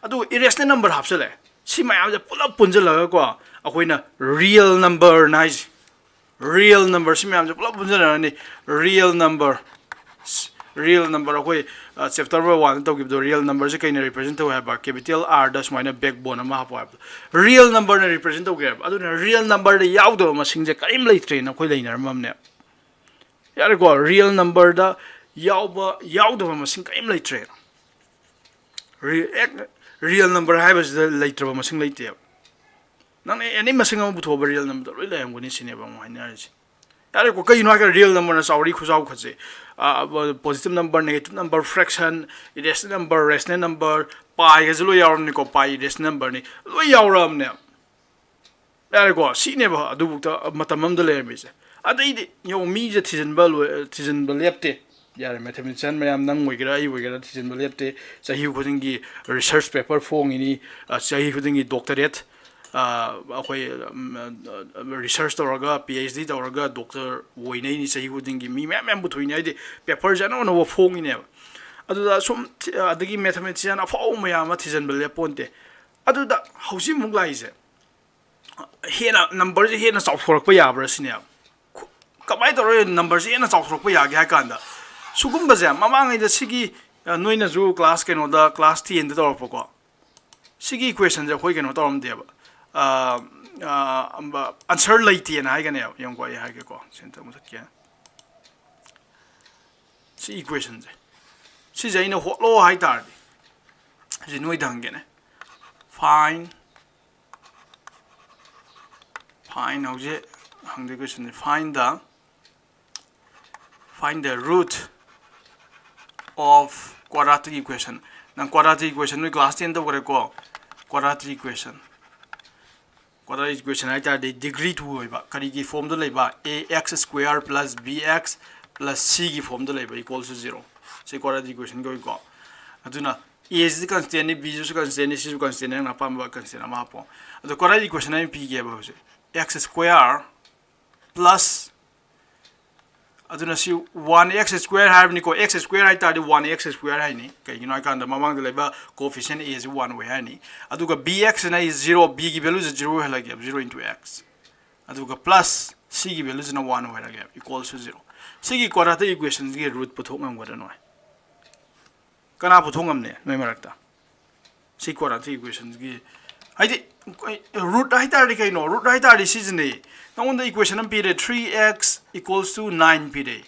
ꯑꯗꯨꯒ 이레셔널 ꯅꯝꯕꯔ ꯍꯥꯞꯆꯜꯂꯦ ꯁꯤ ꯃꯌꯥꯝꯁꯦ ꯄꯨꯂꯞ ꯄꯨꯟꯁꯤꯜꯂꯒꯀꯣ ꯑꯩꯈꯣꯏꯅ ꯔꯤꯌꯦꯜ ꯅꯝꯕꯔꯅ ꯍꯥꯏꯁꯦ ꯔꯤꯌꯦꯜ ꯅꯝꯕꯔ ꯁꯤ ꯃꯌꯥꯝꯁꯦ ꯄꯨꯂꯞ ꯄꯨꯟꯁꯤꯟꯅꯔꯅꯤ ꯔꯤꯌꯦꯜ ꯅꯝꯕꯔ ꯑꯩꯈꯣꯏ ꯆꯦꯞꯇꯔ 1ꯗ ꯇꯧꯈꯤꯕꯗꯣ ꯔꯤꯌꯦꯜ ꯅꯝꯕꯔꯁꯦ ꯀꯩꯅ ꯔꯤꯄ꯭ꯔꯖꯦꯟ ꯇꯧꯋꯦ ꯍꯥꯏꯕ ꯀꯦꯄꯤꯇꯦꯜ R ꯗ ꯁꯨꯃꯥꯏꯅ ꯕꯦꯛꯕꯣꯟ ꯑꯃ ꯍꯥꯞꯄꯣ ꯍꯥꯏꯕꯗꯣ ꯔꯤꯌꯦꯜ ꯅꯝꯕꯔꯅ ꯔꯤꯄ꯭ꯔꯖꯦꯟ ꯇꯧꯒꯦ ꯍꯥꯏꯕ ꯑꯗꯨꯅ ꯔꯤꯌꯦꯜ ꯅꯝꯕꯔꯗ ꯌꯥꯎꯗꯕ ꯃꯁꯤꯡꯁꯦ ꯀꯔꯤꯝ ꯂꯩꯇ꯭ꯔꯦꯅ ꯑꯩꯈꯣꯏ ꯂꯩꯅꯔꯝꯃꯕꯅꯦ ꯌꯥꯔꯦꯀꯣ ꯔꯤꯌꯦꯜ ꯅꯝꯕꯔꯗ ꯌꯥꯎꯗꯕ ꯃꯁꯤꯡ ꯀꯔꯤꯝ ꯂꯩꯇ꯭ꯔꯦ ꯔꯤꯌꯦꯜ ꯅꯝꯕꯔ ꯍꯥꯏꯕꯁꯤꯗ ꯂꯩꯇ꯭ꯔꯕ ꯃꯁꯤꯡ ꯂꯩꯇꯦꯕ ꯅꯪꯅ ꯑꯦꯅꯤ ꯃꯁꯤꯡ ꯑꯃ ꯄꯨꯊꯣꯛꯑꯕ ꯔꯤꯌꯦꯜ ꯅꯝꯕꯔꯗ ꯂꯣꯏ ꯂꯩꯔꯝꯒꯅꯤ ꯁꯤꯅꯦꯕ ꯑꯃꯨꯛ ꯍꯥꯏꯅꯔꯤꯁꯦ ꯌꯥꯔꯦꯀꯣ ꯀꯩꯅꯣ ꯍꯥꯏꯔꯒ ꯔꯤꯌꯦꯜ ꯅꯝꯕꯔꯅ ꯆꯥꯎꯔꯤ ꯈꯨꯆꯥꯎꯈꯠꯁꯦ positive number negative number fraction 이레셔널 number rational number पाइꯒꯁꯨ ꯂꯣꯏ ꯌꯥꯎꯔꯕꯅꯤꯀꯣ पाइ 이레셔널 ꯅꯝꯕꯔꯅꯤ ꯂꯣꯏ ꯌꯥꯎꯔꯕꯅꯦ ꯌꯥꯔꯦꯀꯣ ꯁꯤꯅꯦꯕ ꯑꯗꯨꯕꯨꯛꯇ ꯃꯇꯝ ꯑꯃꯗ ꯂꯩꯔꯝꯃꯤꯁꯦ ꯑꯗꯩꯗꯤ ꯌꯦꯡꯉꯣ ꯃꯤꯁꯦ ꯊꯤꯖꯤꯟꯕ ꯂꯦꯞꯇꯦ ꯌꯥꯔꯦ ꯃꯦꯊꯃꯦꯇꯤꯁꯤꯌꯥꯟ ꯃꯌꯥꯝ ꯅꯪ ꯑꯣꯏꯒꯦꯔꯥ ꯑꯩ ꯑꯣꯏꯒꯦꯔꯥ ꯊꯤꯖꯤꯟꯕ ꯂꯦꯞꯇꯦ ꯆꯍꯤ ꯈꯨꯗꯤꯡꯒꯤ ꯔꯤꯁꯔꯁ ꯄꯦꯄꯔ ꯐꯣꯡꯉꯤꯅꯤ ꯆꯍꯤ ꯈꯨꯗꯤꯡꯒꯤ ꯗꯣꯛꯇꯔꯦꯠ ꯑꯩꯈꯣꯏ ꯔꯤꯁꯔꯁ ꯇꯧꯔꯒ PhD ꯇꯧꯔꯒ ꯗꯣꯛꯇꯔ ꯑꯣꯏꯅꯩꯅꯤ ꯆꯍꯤ ꯈꯨꯗꯤꯡꯒꯤ ꯃꯤ ꯃꯌꯥꯝ ꯄꯨꯊꯣꯛꯏꯅꯤ ꯍꯥꯏꯗꯤ ꯄꯦꯄꯔꯁꯦ ꯑꯅꯧ ꯑꯅꯧꯕ ꯐꯣꯡꯉꯤꯅꯦꯕ ꯑꯗꯨꯗ ꯁꯨꯝ ꯑꯗꯒꯤ ꯃꯦꯊꯃꯦꯇꯤꯁꯤꯌꯥꯟ ꯑꯐꯥꯎꯕ ꯃꯌꯥꯝ ꯑꯃ ꯊꯤꯖꯤꯟꯕ ꯂꯦꯞꯄꯣꯟꯇꯦ ꯑꯗꯨꯗ ꯍꯧꯖꯤꯛ ꯑꯃꯨꯛ ꯂꯥꯛꯏꯁꯦ ꯍꯦꯟꯅ ꯅꯝꯕꯔꯁꯦ ꯍꯦꯟꯅ ꯆꯥꯎꯊꯣꯔꯛꯄ ꯌꯥꯕ꯭ꯔꯥ ꯁꯤꯅꯦꯕ ꯀꯃꯥꯏꯅ ꯇꯧꯔꯒ ꯅꯝꯕꯔꯁꯦ ꯍꯦꯟꯅ ꯆꯥꯎꯊꯣꯔꯛꯄ ꯌꯥꯒꯦ ꯍꯥꯏ ꯀꯥꯟꯗ ꯁꯨꯒꯨꯝꯕꯁꯦ ꯃꯃꯥꯡꯉꯩꯗ ꯁꯤꯒꯤ ꯅꯣꯏꯅꯁꯨ ꯀ꯭ꯂꯥꯁ ꯀꯩꯅꯣꯗ ꯀ꯭ꯂꯥꯁ 10ꯗ ꯇꯧꯔꯛꯄꯀꯣ ꯁꯤꯒꯤ ꯏꯀ꯭ꯋꯦꯁꯟꯁꯦ ꯑꯩꯈꯣꯏ ꯀꯩꯅꯣ ꯇꯧꯔꯝꯗꯦꯕ ꯑꯟꯁꯔ ꯂꯩꯇꯦꯅ ꯍꯥꯏꯒꯅꯦꯕ ꯌꯦꯡꯉꯨꯀꯣ ꯑꯩ ꯍꯥꯏꯒꯦꯀꯣ ꯁꯦꯟꯇꯔ ꯃꯨꯊꯠꯀꯦ ꯁꯤ 이quationꯁꯦ ꯁꯤꯁꯦ ꯑꯩꯅ ꯍꯣꯠꯂꯣ ꯍꯥꯏꯇꯥꯔꯗꯤ ꯁꯤ ꯅꯣꯏꯗ ꯍꯪꯒꯦꯅꯦ ꯐꯥꯏꯟ ꯍꯧꯖꯤꯛ ꯍꯪꯗꯣꯏ ꯀ꯭ꯋꯦꯁꯟꯁꯦ find the root of quadratic equation nang quadratic equation noi class 10 da ko quadratic equation hai ta degree 2 hoiba kari gi form da leiba ax square plus bx plus c gi form da leiba equals to 0 se quadratic equation ko aduna a is constant ni b is constant ni c is constant na pamba constant ma po adu quadratic equation ai p ge ba x square plus aduna si 1x square habni ko x square hai ta 1x square hai ni kai gino kan da mamang da leba coefficient a is 1 we hai ni aduga bx na is 0 b gi value is 0 hala ge 0 into x aduga plus c gi value is na 1 we ha ge equals to 0 c gi quadratic equation gi root puthok ngam ga da no kana puthok ngam ne noi marakta c quadratic equation gi haidi root hai ta ri kai no root hai ta ri si ne now the equation am period 3x equals to 9 period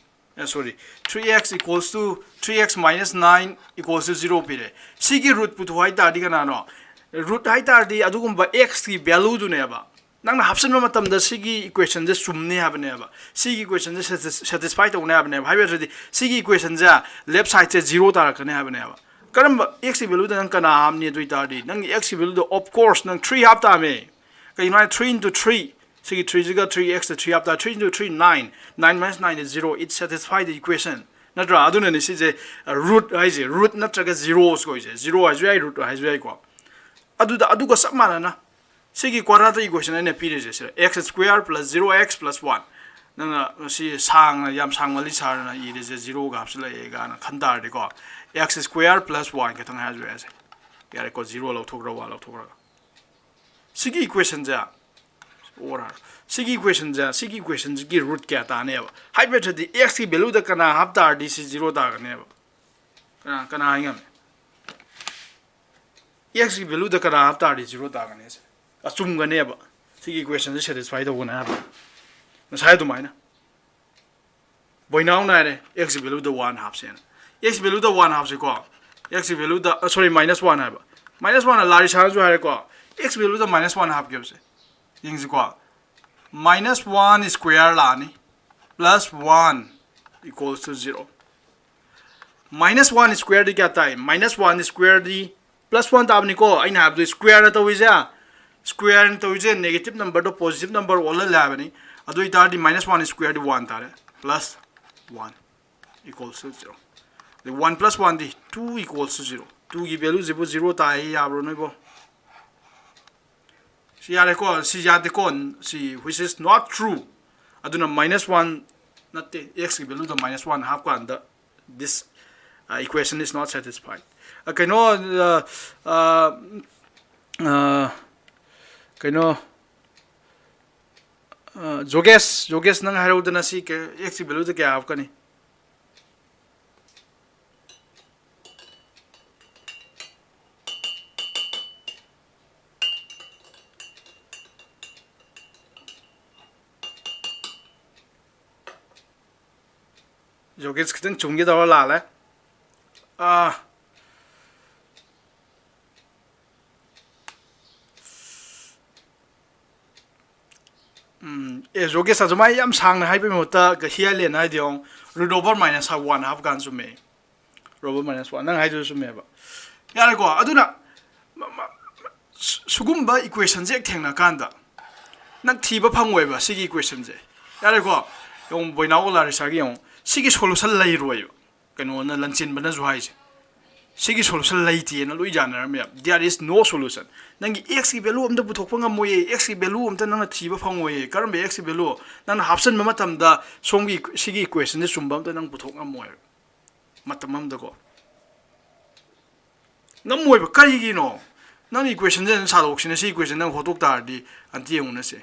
sorry 3x equals to 3x minus 9 equals to 0 period sigi root putu hai ta di kana no root hai ta di adugumba x ki value du ne ba nang na hapsan ma matam da sigi equation je sumne ha bane ba sigi equation je satisfy to ne ha bane ba hai ba sigi equation ja left side je 0 ta ra kane ha bane ba karamba x ki value da nang kana ham ne dui ta di nang x ki value of course nang 3 hap ta me kai na 3 into 3 so 3 is 3x 3 after 3 into 3 9 9 minus 9 is 0 it satisfies the equation natra aduna ni si je root is root natra ga 0 ko is 0 is right root is right ko adu ko sab mana na sigi quadratic equation ne pi je x square plus 0x plus 1 na si sang yam sang mali sar na i je 0 ga hapsla e ga na khandar de ko x square plus 1 ka thang ha je yare ko 0 lo thok ra 1 lo thok ra सिगी equation जा और सिगी equation जा सिगी equation की root क्या ताने अब हाइबेटदी x की value the कना half तार डी सी 0 तागने अब कना आएगा x की वैल्यू द कना हाफ तार डी 0 तागने से अचुम गने अब सिगी इक्वेशन से सैटिस्फाई तो होना है नसाय तो मायना बोइनाउ ना रे x वैल्यू द 1 हाफ से x वैल्यू द 1 हाफ से को x वैल्यू द सॉरी -1 है -1 लारी सा जो है को x वैल्यू द -1 हाफ के से यिंग को -1 स्क्वायर लानी +1 equals to 0 -1 स्क्वायर दी क्या ताई -1 स्क्वायर दी +1 ताबनी को आई ना अब स्क्वायर तो विजा स्क्वायर तो विजे नेगेटिव नंबर तो पॉजिटिव नंबर ओला लाबनी अदु इतादी -1 स्क्वायर दी 1 तारे +1 equals to 0 the 1 + 1 the 2 equals to 0 2 की वैल्यू 0 ताई याब्रो नबो सी यारे को सी यादे को सी which is not true aduna -1 natte x की वैल्यू द -1 हाफ का अंदर this equation is not satisfied kaino kaino joges nang haro dana si ke x की वैल्यू द क्या हाफ कनी जोगेस खितंग चुंगे दवा लाला ए जोगेस अजमाई याम सांग हाइबे मोता गहिया लेना दियों रूट ओवर -1 हाफ गान सुमे रोबर -1 नंग हाइदो सुमे बा यारे को अदुना सुगुम्बा इक्वेशन जे थेंगना कांदा नंग थीबा फंगोयबा सिगी इक्वेशन जे यारे को यों बोइनाओ लारिसागी यों सिगी सोल्यूशन लई रोय कनो न लंचिन बना जुहाइज सिगी सोल्यूशन लईती न लोई जानर मे देयर इज नो सोल्यूशन नंगी x की वैल्यू अमदा पुथोकप ngमोय x की वैल्यू अमता नंग थीबा फंगोय करम x की वैल्यू नंग हाप्सन ममतम दा सोंगी सिगी इक्वेशन ने सुंबम त नंग पुथोक ngमोय मतम अमदा को ngमोय ब करिगिनो नंग इक्वेशन जे सादोक्सिने सी इक्वेशन नंग होतोक तारदी अंति यंगनसे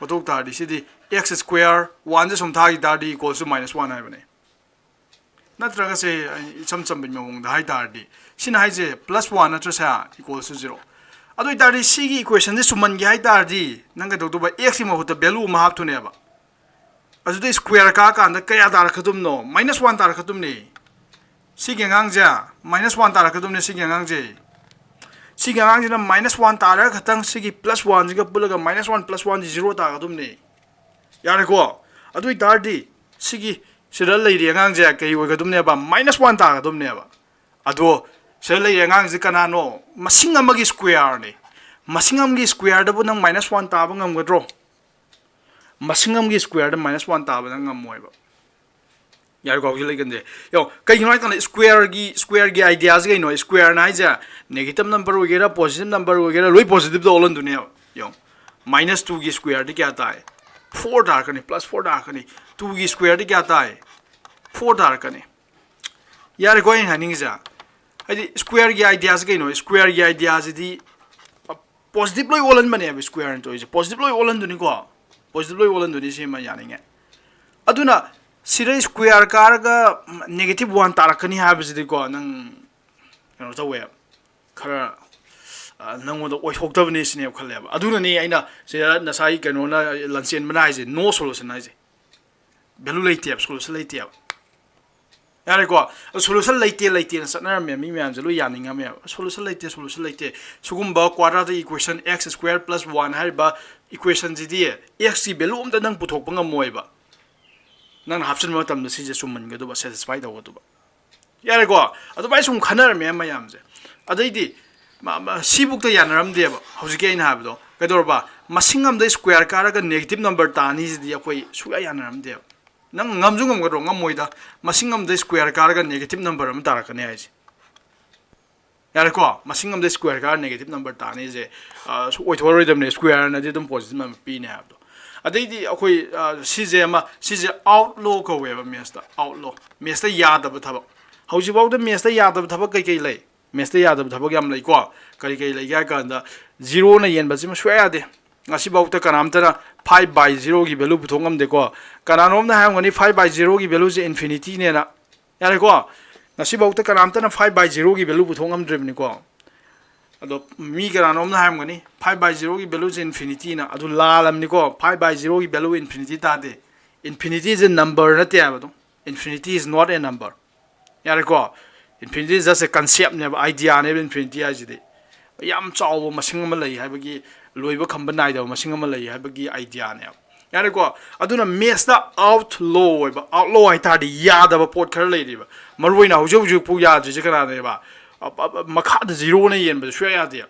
होतोक तारदी सिदी x square 1 से समथागी तारदी equals to -1 है बने नत्रगा से सम सम बिन मगोंग दा हाई तारदी सिन हाई जे +1 नत्र से equals to 0 अदो तारदी सी की इक्वेशन से सुमन गे हाई तारदी नंग दो तो x की महुत वैल्यू माप थुने बा अदो दे स्क्वायर का कांदा कया तारखदुम नो -1 तारखदुम ने सी के ngang जा -1 तारखदुम ने सी के ngang जे सी के ngang जे -1 तारा खतंग सी की +1 जिगा पुलगा -1 + 1 0 तारखदुम ने यारे को अदुई तारदी सिगी सिरल लैरि अंगांग जे कई ओइगदुमने बा -1 तागदुमने बा अदो सिरल लैरि अंगांग जे कनानो मसिंग अमगी स्क्वायर ने मसिंग अमगी स्क्वायर दबु नंग -1 ताब ngमगद्रो मसिंग अमगी स्क्वायर द -1 ताब ngमोयबा यारे को लेगन जे यो कई नोय कन स्क्वायर गी आइडियाज गई नो स्क्वायर नाइ जा नेगेटिव नंबर वगैरह पॉजिटिव नंबर वगैरह लोई पॉजिटिव द ओलन दुनिया यो -2 की स्क्वायर द क्या ताए 4 डार्कनी +4 डार्कनी 2 की स्क्वायर दी क्या आता है 4 डार्कनी यार कोई हनिंग जा हदी स्क्वायर की आइडियाज के नो स्क्वायर की आइडियाज दी पॉजिटिव लोई ओलन बने अब स्क्वायर तो इज पॉजिटिव लोई ओलन दुनी को पॉजिटिव लोई ओलन दुनी से मैं यानिंग है अदुना सिरे स्क्वायर कारगा नेगेटिव 1 तारकनी हाबजिदी को नंग कनो तवे खरा नंगोद ओइथोक्तबनी सिने खलेब अदुननी आइना से नसाई कनोना लंचेन बनाइजे नो सोल्यूशन आइजे वैल्यू लेते सोल्यूशन लेते यारे को सोल्यूशन लेते सनर मे मी मैम जलो यानिंगा मे सोल्यूशन लेते सुगुम्बा क्वाड्रेटिक इक्वेशन x² + 1 हाइबा इक्वेशन जिदी x की वैल्यू अमदा नंग पुथोकप ngमोयबा नंग हाप्सन मतम सिजे सुमनगदुबा सैटिस्फाई दवदुबा यारे को अदुबाई सुम खनर मे मैम जे अदैदी सिबुक तो यानरमदेब हौजिके आइन हाबदो कदोरबा मसिंग अमदा स्क्वायर कारगा नेगेटिव नंबर तानी जिदी अखोई सुया यानरमदेब नंग ngमजु ngमगदो ngमोइदा मसिंग अमदा स्क्वायर कारगा नेगेटिव नंबर अम तारकने आइजे यारे को मसिंग अमदा स्क्वायर कार नेगेटिव नंबर तानी जे ओइथोरोइदमने स्क्वायर नदि दम पॉजिटिव नंबर पीने हाबदो अदैदी अखोई सिजे आउटलो कवेबा मेस्ता आउटलो मेस्ता यादब थबक हौजिबाउदा मेस्ता यादब थबक कई कई लै मेस्ते यादब थबक याम लई को करी कई लई या कांदा 0 ना येन बसिम सोया दे ngasi bauta kanamtana 5/0 gi value puthongam de ko kananom na ham ngani 5/0 gi value je infinity ne na yare ko ngasi bauta kanamtana 5/0 gi value puthongam dribni ko ado mi kananom na ham ngani 5/0 gi value je infinity na adu lalam ni ko 5/0 gi value infinity ta de infinity is a number na te abado infinity is not a number yare ko infinity is just a concept ne idea ne infinity ajide yam chaw masing ma lai habagi loiba khamba nai da masing ma lai habagi idea ne yare ko aduna mes da outlaw ba outlaw ai ta di ya da ba pot khar lai ri ba maroi na hujau ju pu ya ji kana ne ba makha da 0 ne yen ba shwe ya de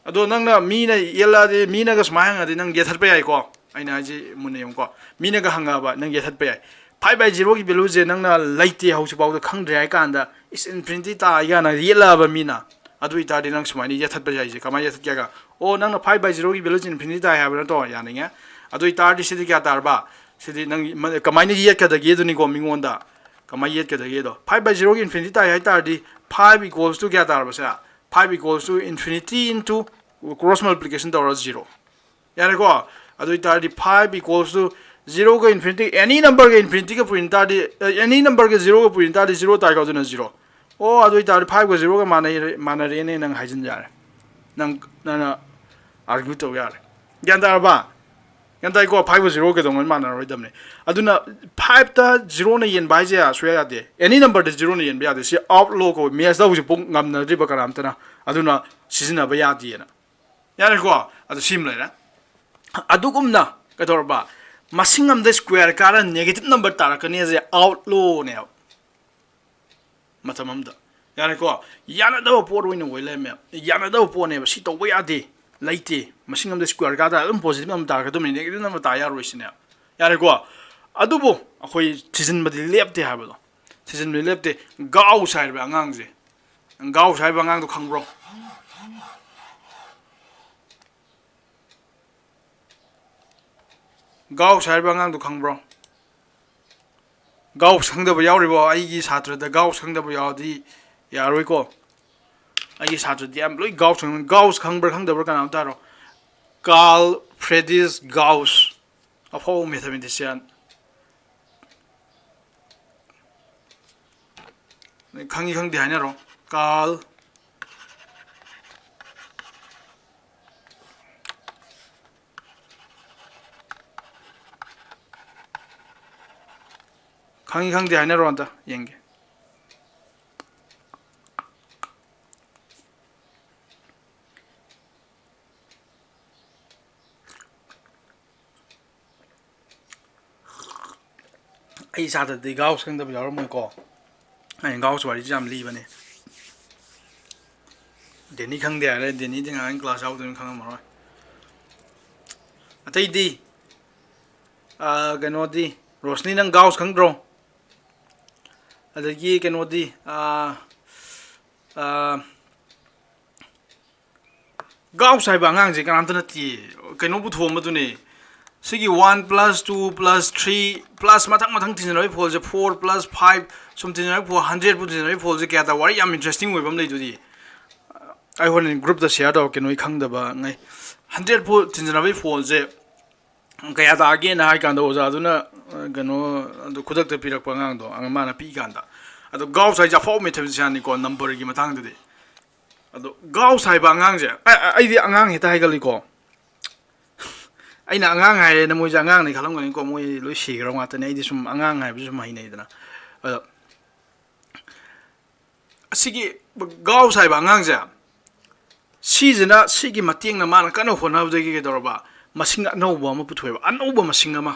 ado nang na mi na yela de mi na ga smai nga de nang ye that pa ai ko aina ji mun ne yong ko mi na ga hanga ba nang ye that pa ai 5/0 gi value je nang na laite hausi baw da khang dre ai kan da is infinity ta ya na yela ba mi na adu ita de nang smai ni ye that pa jai je kama ye that kya ga o nang na 5/0 gi value je infinity ta ha ba to ya ne nga adu ita di sidi kya tar ba sidi nang kama ni ye ka da ge du ni ko mi ngon da kama ye ka da ge do 5/0 gi infinity ta ya tar di 5 equals to kya tar ba sa 5 equals to infinity into cross multiplication to 0 ya ne ko adu ita di 5 equals to 0 ka infinity any number ka infinity ka print ta di any number ka 0 ka print ta di 0 ta ka do na 0 o adu ita 5 ka 0 ka mana re ne nang haijin jar nang na argue to yar gyan da ba gyan da ko 5 ka 0 ka dong mana ro dam ne aduna 5 ta 0 na yen bai je a swe ya de any number da 0 na yen ba de si outlaw ko mes da hu pung ngam na ri ba karam ta na aduna sizina ba ya di na ya ne ko adu sim le na adu kum na ka dor ba masing am the square kara negative number tara kani je outlaw ne matamam da yani ko yana da po ro ni wele me yana da po ne si to we ade laite masing am the square kara um positive number tara ka dum negative number ta ya ro sine yani ko adu bo akoi season badi lepte ha ba do season badi lepte gaw sai ba angang je gaw sai ba angang do khangbro gaw sai ba ngang du khang bro gaw sang da ba yaw ri bo ai gi satra da gaw sang da ba yaw di ya roi ko ai gi satra di am loi gaw khang ber khang da ber kan ta ro Carl Friedrich Gauss a ho mathematician khang gi khang di ha ro Carl khang khang de na ron ta yenge ai sa da de gaus khang da ba ro mo ko ai gaus wari jam li ba ne deni khang de ara deni de ngang class out de khang ma ro atai di gano di rosni nang gaus khang dro adagi kano di gaw sai ba ngang je kan amtana ti kano bu thom madu ne sigi 1 plus 2 plus 3 plus mathang tin roi phol je 4 plus 5 something like 400 bu tin roi phol je kya ta wari am interesting we bam lei du di I hon in group da share da kano khang da ba ngai 100 bu tin roi phol je kaya ta again ha kan do za du na gano do khudak te pirak pa ngang do ang mana pi kan da ado gaw sai ja fo mathematician ni ko number gi matang de ado gaw sai ba ngang je ai di angang he ta hai gali ko ai na angang hai na mo ja angang ni khalam ngani ko mo loi si gra nga ta nei di sum angang hai bu sum hai nei da na ado asigi gaw sai ba ngang je si jena sigi mateng na man kana hona bu de gi dor ba masing no ba ma puthoi ba an ba masing ma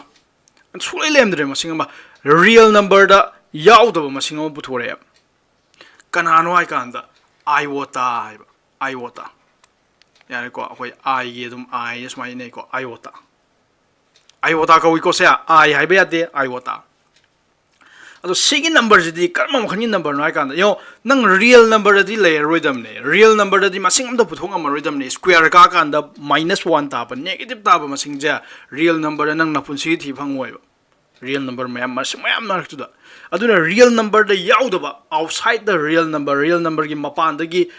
an sulai lem de masing ma real number da yaw da masing ma puthore kana no ai kan da iota yani ko akoi I ge dum I is mai nei ko iota ka wi ko se I hai ba de iota ado sigi number ji karma khani number no ai kan da yo nang real number di le rhythm ne real number di masing am da puthong am rhythm ne square ka kan da -1 ta ba negative ta ba masing ja real number nang na pun si thi phang oi ba real number mayam mark aduna real number da yaudaba outside the real number gi mapan da gi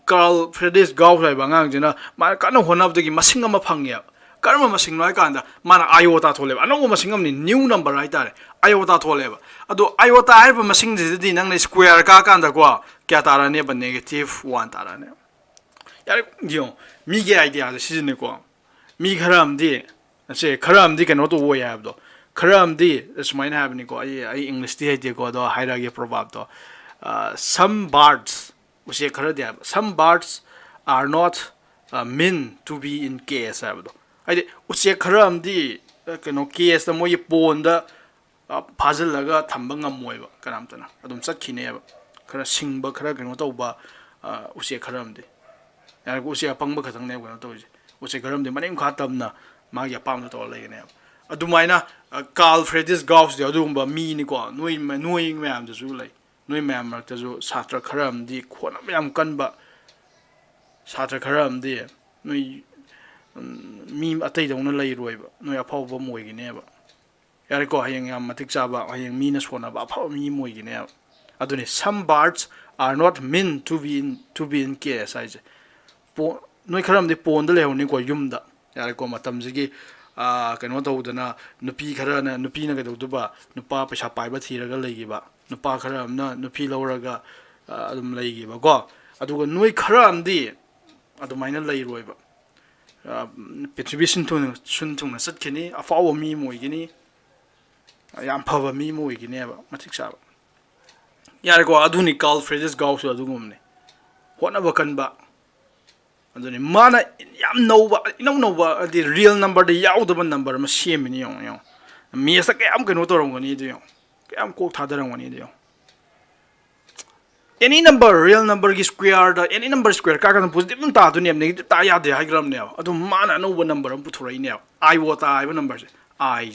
Carl Friedrich Gauss hai bangang jina ma kana honab da gi masing ama phangya karma masing noi kanda mana iota thole ano masing am ni new number hai tare iota thole ba ado iota hai ba masing je di nang square ka kanda kwa kya tara ne ba negative 1 tara ne yar yo mi ge idea da sizne ko mi kharam di ase kharam di kano to wo ya do kharam di smain have ni ko ai english di hai ko do haira ge proverb do some birds use khara dia some birds are not meant to be in case have do ai use khara amdi kano case da moi pon da phajal laga thamba ngamoi ba karam tana adum sakkhine ba khara singba khara kano to ba use khara amdi yar use apang ba khathang ne kano to use khara amdi maning kha tamna ma ya pam to le ne adumaina Carl Friedrich Gauss de adumba mi ni ko noi mayam da su lai noi mayam rak ta ju satra kharam di khona mayam kanba satra kharam di noi mi atai dong na lai roi ba noi aphau ba moi gi ne ba yar ko hayang yam matik cha ba hayang mi na sona ba aphau mi moi gi ne aduni some birds are not meant to be in case ai po noi kharam di pon da le ni ko yum da yar ko matam ji kano tawdana nupi khara na nupi na gadawduba nupa paisa paiba thiraga leigiba nupa khara amna nupi lawraga adum leigiba ko aduga noi khara amdi adumaina leiroiba petribition to sun thungna satkini afawa mi moigini yam phaba mi moigini ba mathik saba yar ko aduni Carl Friedrich Gauss adugumne hona bakanba aduni mana yam no the real number the yaudaba number ma semini yo mi sa ke am kano to rongani de yo ke am ko thadarangani de yo any number real number gi square da any number square ka kan positive ta du nem negative ta ya de ha gram ne adu mana no number am puthoi ne I wota I number I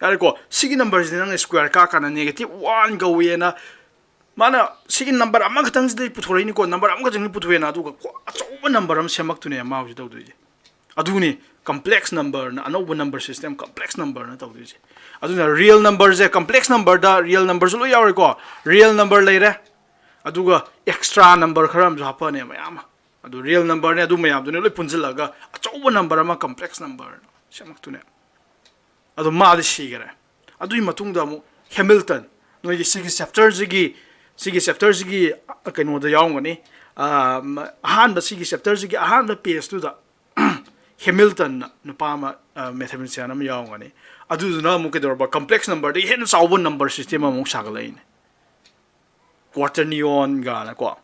yar ko sigi number nang square ka kan negative 1 go yena mana sigi number am khatang de puthoi ni ko number am ka jing puthoi na du ko acho number am semak tu ne ma ji do du aduni complex number na another number system complex number na tawdi je aduna real number je complex number da real number lo yaw ko real number leire aduga extra number kharam jo hapa ne mayam adu real number ne adu mayam dune loi punjilaga achoba number ama complex number semak tu ne adu ma de sigare adu matung da mu Hamilton no gi sigi chapter gi kano da yaw ngani ahan ba sigi chapter gi ahan da page tu da Hamilton nupama mathematician am yawngani aduna mu ke dorba complex number de hen saw number system am sagalain quaternion ga na ko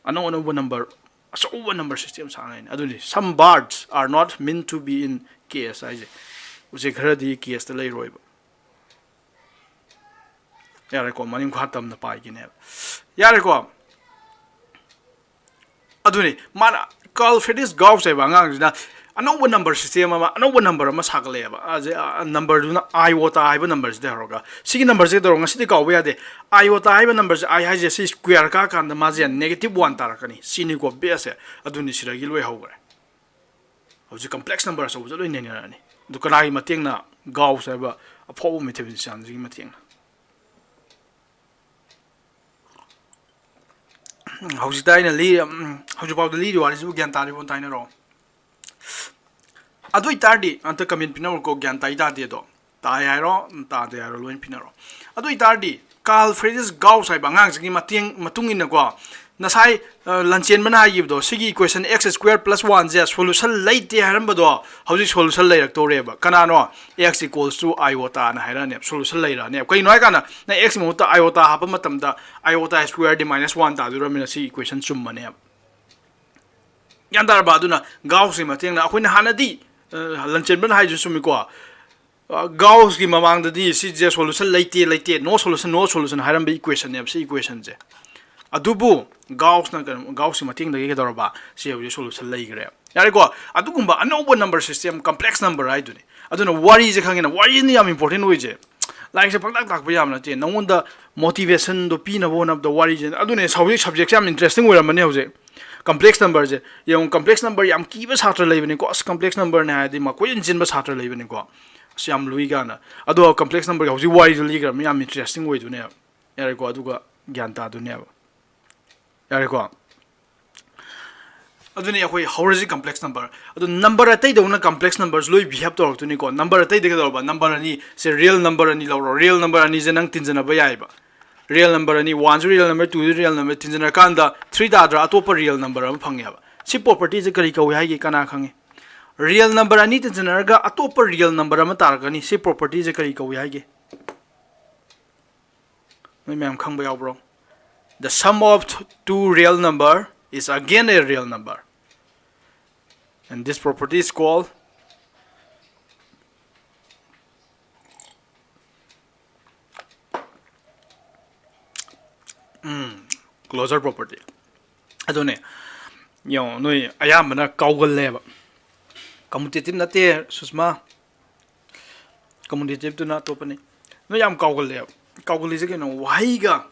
ano number so number system sanglain aduni some birds are not meant to be in case ai use kharadi case ta lei roiba yare ko maning khatam na pai gi ne yare ko aduni mana Carl Friedrich Gauss ai bangang jina another number system another number ama sakale ba number du na iota ai ba numbers de roga sigi numbers de ronga sidi ka ya de iota ai ba numbers I ha je square ka kan da ma je negative 1 tarakani sini ko base aduni siragi loi hawre hoji complex number so loi ne ne ni du kanai mateng na Gauss ai ba apho mathematician ji mateng hoji dai na li hoji ba de li wa ju gyan ta ri bon tai na ro adoi tardi anta comment pinawol ko gyan tai da de do ta ya ro ta de ro loin pinaro adoi tardi Carl Friedrich Gauss ai bangang gi matung in ko nasai lanchen bana yib do sigi equation x square plus 1 je solution leite haram do hauji solution leirak to re ba kana no x equals to iota na haira ne solution leira ne kai noi kana na x mo ta iota hapa matam da iota square d minus 1 ta du ramina si equation sum mane yandar ba duna Gauss ma teng na akhoi na hanadi lanchen ban hai ju sumi ko Gauss gi mamang da di si je solution leite no solution haram be equation ne si equation je adubu Gauss na Gauss ma teng da ge dorba si je solution lei gre yare ko adugumba another number system complex number ai duni aduna worry je khangena worry ni am important oi je like se pakdak tak bayam na te nonda motivation do pina one of the worry je adune subject am interesting oi ramane hoje complex number je yung complex number yam ki ba satra leibani ko complex number na di ma ko injin ba satra leibani ko yam lui gana ado complex number hausi wari du ligra mi yam interesting way du ne yare ko aduga gyan ta du ne yare ko aduni akoi horizi complex number adu number atai dona complex numbers loi behave to tu ni ko number atai de ba number ani se real number ani lo real number ani je nang tinjana ba yai ba real number ani 1 real number 2 real number tinjana kanda 3 da dra atopa real number am phang ya ba si property je kari ko hai gi kana khange real number ani tinjana ga atopa real number am tar ga ni si property je kari ko hai gi noi mem khang ba yaw bro the sum of two real number is again a real number. And this property is called closure property. Adone, yo, no, I am na kaugal level. Commutative nate, susma. Commutative to not open. No, yam kaugal level. Kaugal is again, why ga?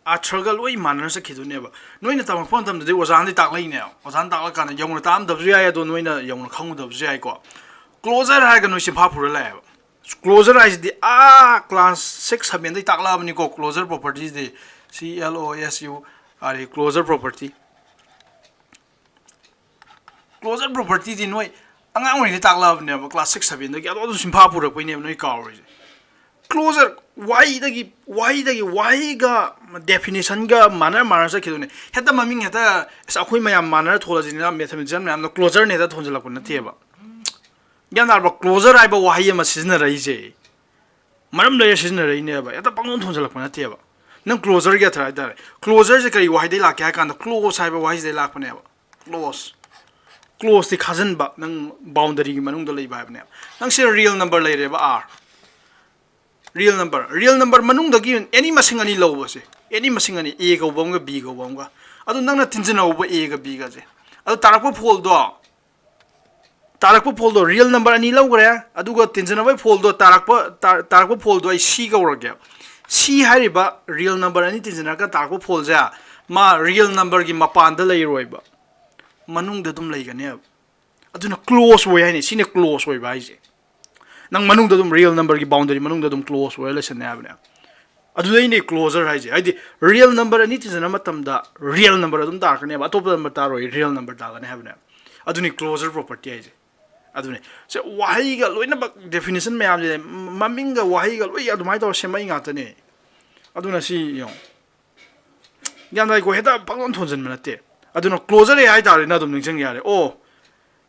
A struggle way manners a kid never. No in the time of them, there was only talking now. Was on Talakan, young time, the Zia don't know young count of Ziaco. Closer I can wish him popular level. Closer is the class 6 have been the Takla closer properties, the CLOSU are a closer property. Closer property in way. I'm going to Takla never class 6 have been the get all the Simpapura when you have no car. Closer why ga definition ga manner sa kidone heta maming heta sa khoi mayam manner thola jina mathematics mayam no closer ne da thonjala kun na theba gyan ar ba closer ai ba wahi ma sizna rai je maram le sizna rai ne ba heta pangnon thonjala kun na theba nang closer ga thra da closer je kari wahi de la kya kan da close ai ba wahi de la pa ne ba close ti khajan ba nang boundary gi manung da lei ba ne nang se real number lei re ba r real number manung dagi any masing ani low se any masing ani a go bom ga b go bom ga adu nang na tinjina over a ga b ga je adu tarakpo fold do real number ani low gre adu go tinjina bai fold do tarakpo fold do ai c ga ora ga c hari ba real number ani tinjina ka tarakpo fold ja ma real number gi mapan da lei roi ba manung da dum lei ga ne adu na close way ai ni sine close way ba je nang manung da dum real number ki boundary manung da dum close relation ne abne adu dai ne closer hai je ai di real number ani tijana matam da real number dum ta kane ba top number ta roi real number ta ne abne adu ni closer property ai je adu ne se wahi ga loina ba definition me am je maming ga wahi ga loi adu mai to semai nga ta ne adu na si yo yan dai ko heta pangon thonjen manate adu no closer ai ta ri na dum ning jeng ya re o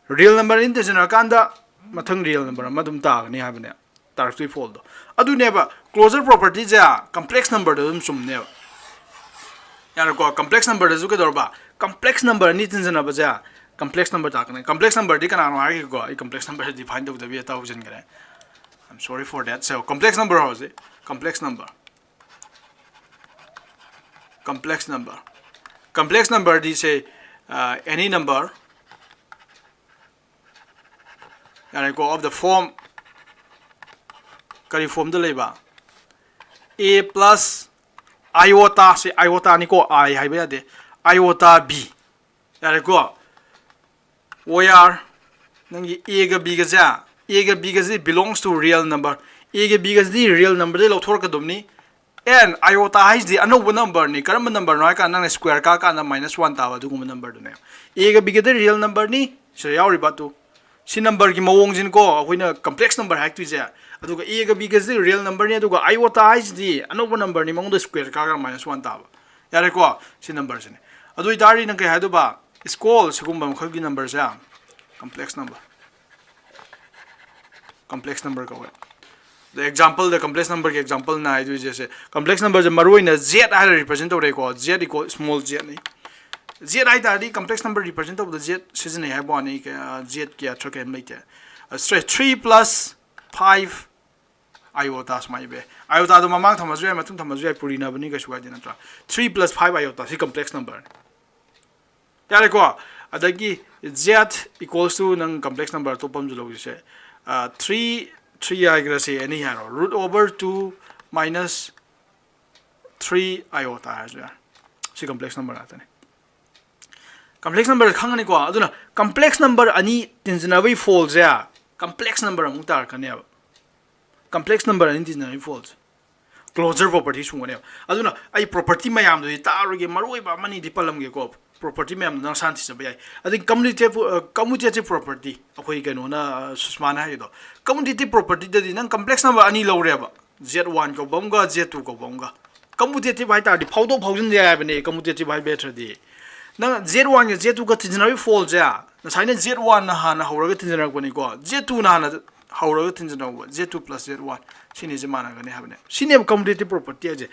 real number in tijana kanda mathang real number madum ta ni habne tarak tui fold adu neba closure property ja complex number dum sum ne yar ko complex number da zuka dorba complex number ni tinjana ba ja complex number ta kana complex number di kana ma ko I complex number define do da bi 1000 gare I'm sorry for that so complex number house complex number di say any number and I go of the form kari form the leba a plus iota say iota ni ko I hai ba de iota b and I go where nangi a ga b ga ja a ga b ga belongs to real number a ga b ga the real number de lo thor ka dum ni and iota is the another number ni karam number no ka nang square ka na -1 ta wa du number du ne a ga b ga the real number ni so yaw ri ba tu si number ki mawong jin ko akoina complex number hack tu ja aduga a ga b ga the real number ni aduga iota is the another number ni mong the square ka -1 ta ba yare ko si number jin adu idari nang kai hadu ba is called sigumba mkhal gi number ja complex number ko the example the complex number ki example na idu je complex number je maroi na z I represent to ko z equal small z ni z I da complex number represent of the z season hai ba ni z ki a thok em laite straight 3 plus 5 iota smai be iota do mamang thama ju ma tum thama ju puri na bani ka shuai dina tra 3 plus 5 iota si complex number yare ko adagi z equals to nang complex number to pam ju lo se 3 I gra se any haro root over 2 minus 3 iota has si complex number ata ne complex number khangani ko aduna complex number ani tinjana bai fall ja complex number amu tar kane complex number ani tinjinari false closure property sungone aduna ai property mayam do taruge maroi ba mani di palam ge ko property mayam na santi sa bayai adi commutative property akoi kano na susmana ha do commutative property da nang complex number ani lore ba z1 ko bomga z2 ko bomga commutative hai ta di phaudo phaujin ya ba ne commutative hai better di nang z1 ge z2 ka tinjinari false ya na saina z1 na hana hawraga tinjinari ko ni ko z2 na hana hawraga tinjinari z2 plus z1 sini je mana gane habne sini commutative property aje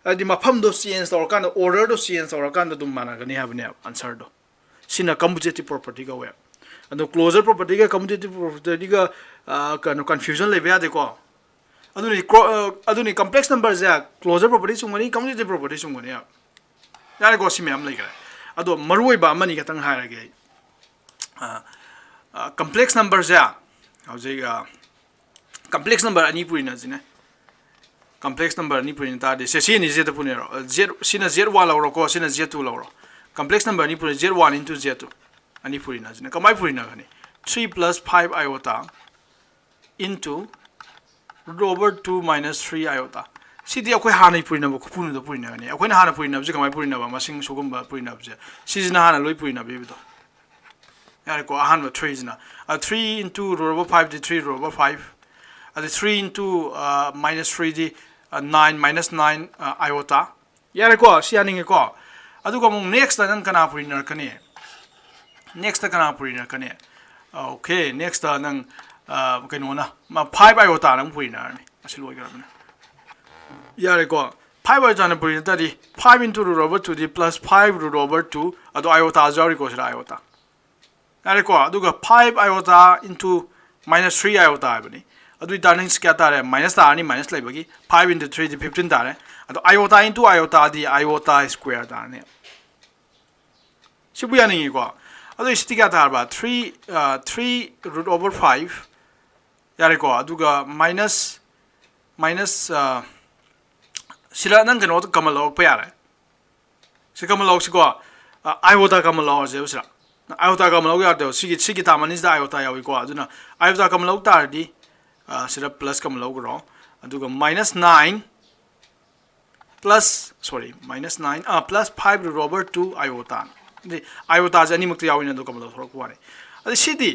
adi mafam do science or kan order do science or kan do mana gane habne answer do sina commutative property ga we and closure property ga commutative property ga kan confusion le ya de ko aduni complex numbers ya closure property sungani commutative property sungani ya yare go si mem le ga ado maroi ba mani ka tang ha ge complex numbers ya hauji complex number ani purina jine complex number ani purina ta de se ni z pune ro z sina z1 lo ko sina z2 lo complex number ani purina z1 into z2 ani purina jine kamai purina gani 3 plus 5 iota into root over 2 minus 3 iota sidi akoi hana purina ba khupunu do purina gani akoi na hana purina je kamai purina ba masing sugum ba purina je sidi na hana loi purina be do yare ko ahan ba 3 jina 3 into root over 5 to 3 root over 5 3 into minus 3 9 minus 9 iota yare ko si aninge ko adu ko next nang kana purina kane next kana purina kane okay next nang kaino na 5 iota nang purina ni asiloi garabna yare ko 5 iota nang purina tadi 5 into root over 2 plus 5 root over 2 adu iota jari ko sira iota yare ko adu ga 5 iota into minus 3 iota abani adu turning kya tare minus ta ani minus lai bagi 5 into 3 15 tare adu iota into iota di iota square ta ne sibu yani ko adu isti kya tar ba 3 root over 5 yare ko adu ga minus sila nang kano kamal log pa yare si kamal log si ko iota kamal log je usra iota kamal log yar de sigi ta manis da iota yawi ko adu na iota kamal log tar di sira plus kam log ro aduga minus 9 plus sorry minus 9 plus 5 root over 2 iota the iota jani mukti yawina do kam log thorok ware adi sidi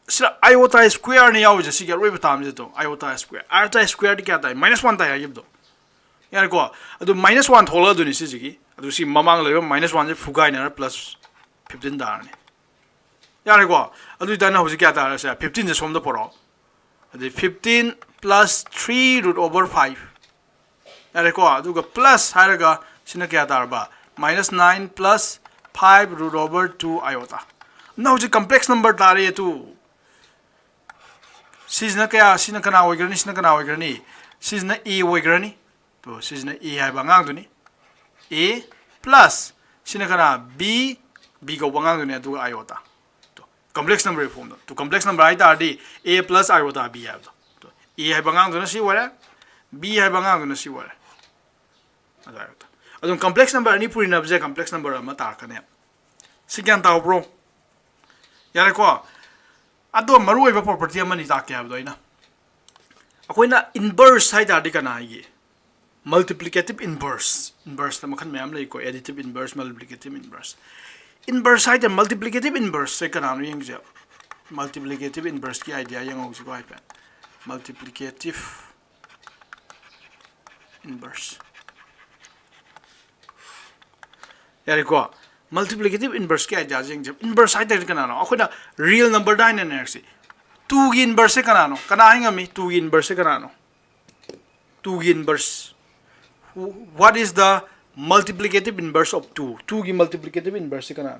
sira iota square ni yaw je siga roi batam je to iota square di kya ta minus 1 ta ya yib do yar ko adu minus 1 thola do ni sigi adu si mamang le minus 1 je fugai na plus 15 dar ni yar ko adu ta na ho ji kya ta sa 15 je som do poro the 15 plus 3 root over 5 yare ko aduga plus haraga sina kya tarba minus 9 plus 5 root over 2 iota now the complex number tare tu sina kana oigrani sina e oigrani to sina e hai bangang duni a plus sina kana b ko bangang duni aduga iota complex number form to complex number ai ta di a plus iota b ya to a hai bangang duna si wala b hai bangang duna si wala adon complex number ani puri na bje complex number ma ta ka ne sigyan ta bro yare ko ado maru oi ba property amani ta ke abdo ina akoina inverse hai ta di kana ai multiplicative inverse ta makhan me am lai ko additive inverse multiplicative inverse inverse side and multiplicative inverse se kana no yeng je multiplicative inverse ki idea yang og ko ipa multiplicative inverse yare ko multiplicative inverse ki idea jeng je inverse side kana no akoina real number dine na si 2 gi inverse se kana no kana hingami 2 gi inverse se kana no 2 gi inverse what is the multiplicative inverse of 2 2 ki multiplicative inverse kana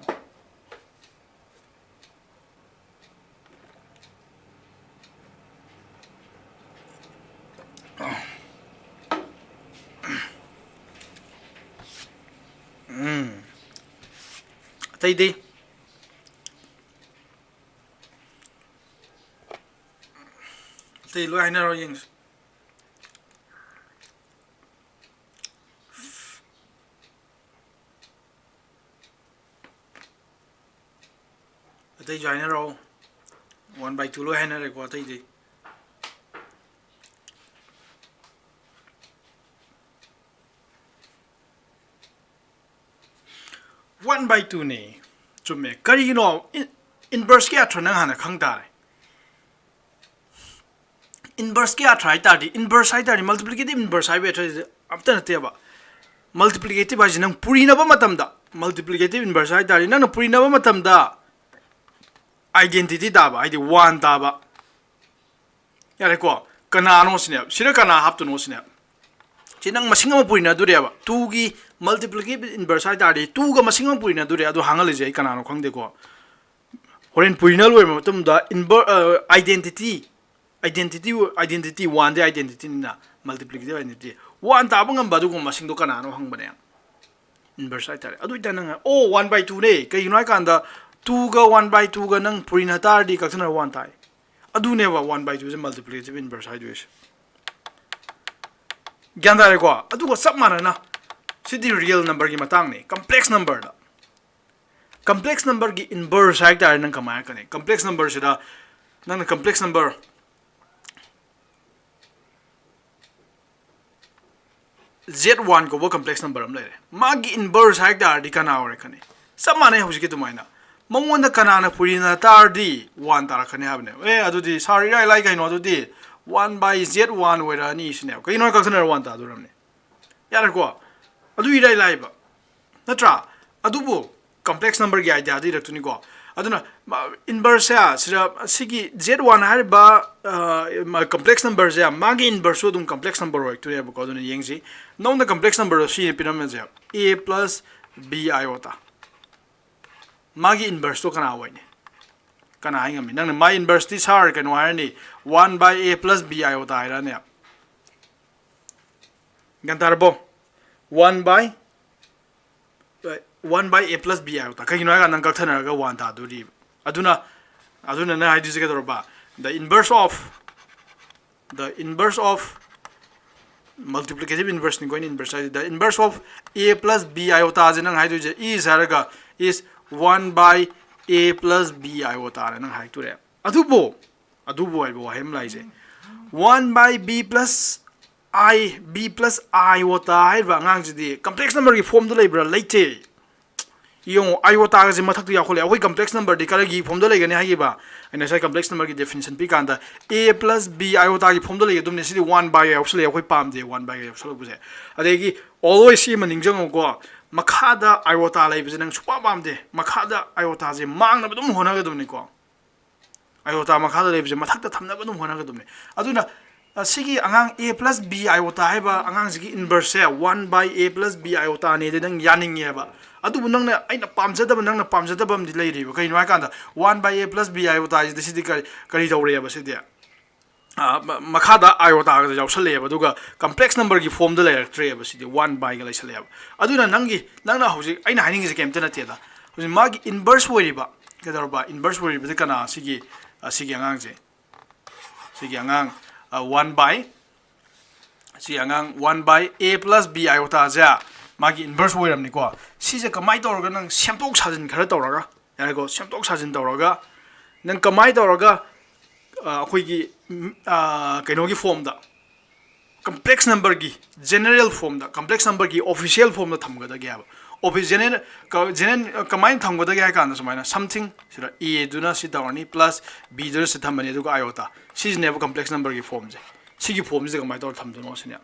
tai dei tai lo ai na ro yeng tai join ro 1/2 lo hai na re ko tai dei 1 by 2 ne chumme kari no inverse kya thana hana khang tare inverse kya try ta di inverse hai ta di multiplicative inverse hai be thai apta na te ba multiplicative ba jinang puri na ba matam da multiplicative inverse hai ta di na puri na ba matam da identity da ba ai di 1 da ba yare ko kana no sine sira kana hap to no sine chinang masing ma puri na du re ba 2 gi multiplicative inverse hai ta di 2 ga masing ma puri na du re adu hangal je kana no khang de ko horen puri na loi ma tum da inverse identity 1 the identity na multiplicative identity 1 ta bangam ba du ko masing do kana no hang bane inverse hai ta adu ita nang 1 by 2 ne kai noi kan da 2 ga 1 by 2 ga nang puri na ta di ka thana 1 tai adu ne ba 1 by 2 je multiplicative inverse hai du gyan da re ko adu ko sab mana na sidi real number gi matang ne complex number da complex number gi inverse hai ta nang kama ka ne complex number sida nang complex number z1 को वो complex number हम ले रहे मागी inverse है क्या Hardy का ना हो रहे कने सब माने हो सके तुम्हारा मंगों दा कना ना पूरी ना तार्डी 1 तारा कने आपने अदुदी sorry राय लाइक है नो अदुदी 1 by z1 वेरा नी इसने कहीं नो कल्चर 1 तादु रमने यार को अदु इराय लाइब नत्रा अदुबो complex number की आइडिया दी रखतुनी को अदुना inverse या सिरा सिगी z1 है बा complex number जे मागी inverse वो तुम complex number हो एक तो ये बको अदुना यंगजी नौ ना complex number सी पिरामिड जे a plus b iota मागी inverse तो कना हुआ है कना है गमी नंग मागी inverse ती सार कनो है नी 1 by a plus b iota है राने आप गंतार बो 1 by a plus b iota कहीं नोएगा नंग कक्थन रगा 1 ता दूरी अदुना ना है जिसके तौर पर the inverse of multiplicative inverse नहीं कोई inverse है the inverse of a plus b iota आज नंग है तो जे is है रगा is 1 by a plus b iota है नंग है तो रे अदुबो है वो हम लाइजे 1 by b plus iota है वांगांग जिदी complex number की form तो ले बरा लेते यो iota का जे मथक तो याखोले अवै complex number दी करेगी form तो ले गने है बा and ऐसा complex number की definition भी कांदा a plus b iota की form तो ले तुमने सीधी 1 by ऑप्शन ले अवै पाम दे 1 by ऑप्शन बुझे अदेगी always सी मनिंजंग को मखादा iota ले बिजन नंग सुपा पाम दे मखादा iota जे मांग ना बदुम होना के तुमने को iota मखादा ले बिजन मथक ता थमना बदुम होना के तुमने अदुना सिगी अंगांग a plus b iota है बा अंगांग सिगी inverse है 1 by a plus b iota ने दे नंग यानिंग है बा अदुबु नंग ने आइना पामजदब नंग ने पामजदब हम दि लेरि बा कहिनो कांदा 1 by a plus b iota is दिसि करि दौरे बा सिदि मखादा iota ga जाउसले बा दुगा complex number की form द लेरक्ट्रे बा सिदि 1 by ga लेसले बा अदुना नंगना हौजि आइना हाइनिंग जे केमते नते दा हौजि मागी inverse होरि बा केदर बा inverse होरि बा कना सिगी अंगांग जे सिगी अंगांग 1 by a plus b iota जा मागी inverse होइरम निको सिजे कमाइ तौरगा नंग सेमटोक साजिन खरा तौरगा यारेको सेमटोक साजिन तौरगा नंग कमाइ तौरगा अखोइगी कइनोगी फॉर्म दा complex number की general form दा complex number की official form दा थमगदा गया official general कमाइ थमगदा गया कान समाइना something सिरा a दुना सि दावनी plus b दुना सि थमबनी दुगा iota सिजनेब complex number की form जे सिगी form जे कमाइ तौर थमदनो सिने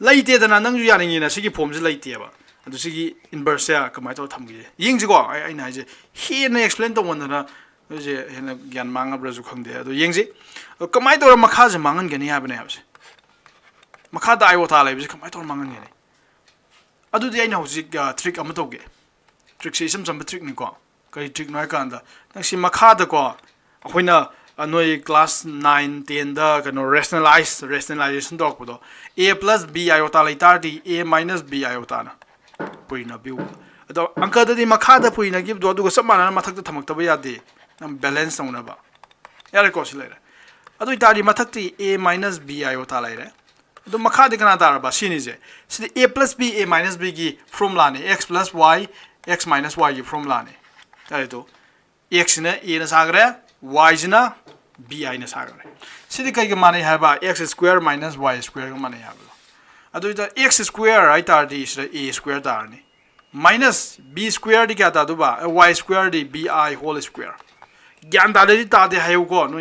लाइते दना नंग यानिंगी ना सिगी फॉर्म से लाइते बा अदु सिगी इनवर्स या कमाइ तो थमगी यिंग जिगो आई ना जे हे ने एक्सप्लेन तो वंदना जे हेन ज्ञान मांगा ब्रजु खंगदे अदु यिंग जे कमाइ तो मखा जे मांगन गनी हाबने हाबसे मखा दा आइवो ता लाइबसे कमाइ तो मांगन गनी अदु दे आइना होजि ट्रिक अम तोगे ट्रिक से सम ट्रिक नि को कई ट्रिक नय कांदा नंगसि मखा दा को अखोइना नोई क्लास 9 10 दा कनो rationalization दो को a plus b iota लेतारदी a minus b iota ना पुइना बिउ अदो अंक ददी मखा दा पुइना गिव दो दुगो सब माना मथक द थमक तब यादे नम बैलेंस तौनबा यारे को सिलेरे अदो इतारी मथक ती a minus b iota लेरे अदो मखा दे कना तारबा सिनि जे सिदि a plus b a minus b की फॉर्मूला ने x plus y x minus y की फॉर्मूला ने तारे तो x ने a ना सागरे y जना b I ना सागरे सिदि कई के माने है बा x square minus y square के माने है बा अदो इता x square आई तार दी इस a square तार ने minus b square di kya ta du ba y square di bi whole square gyan ta de ta de hayu ko no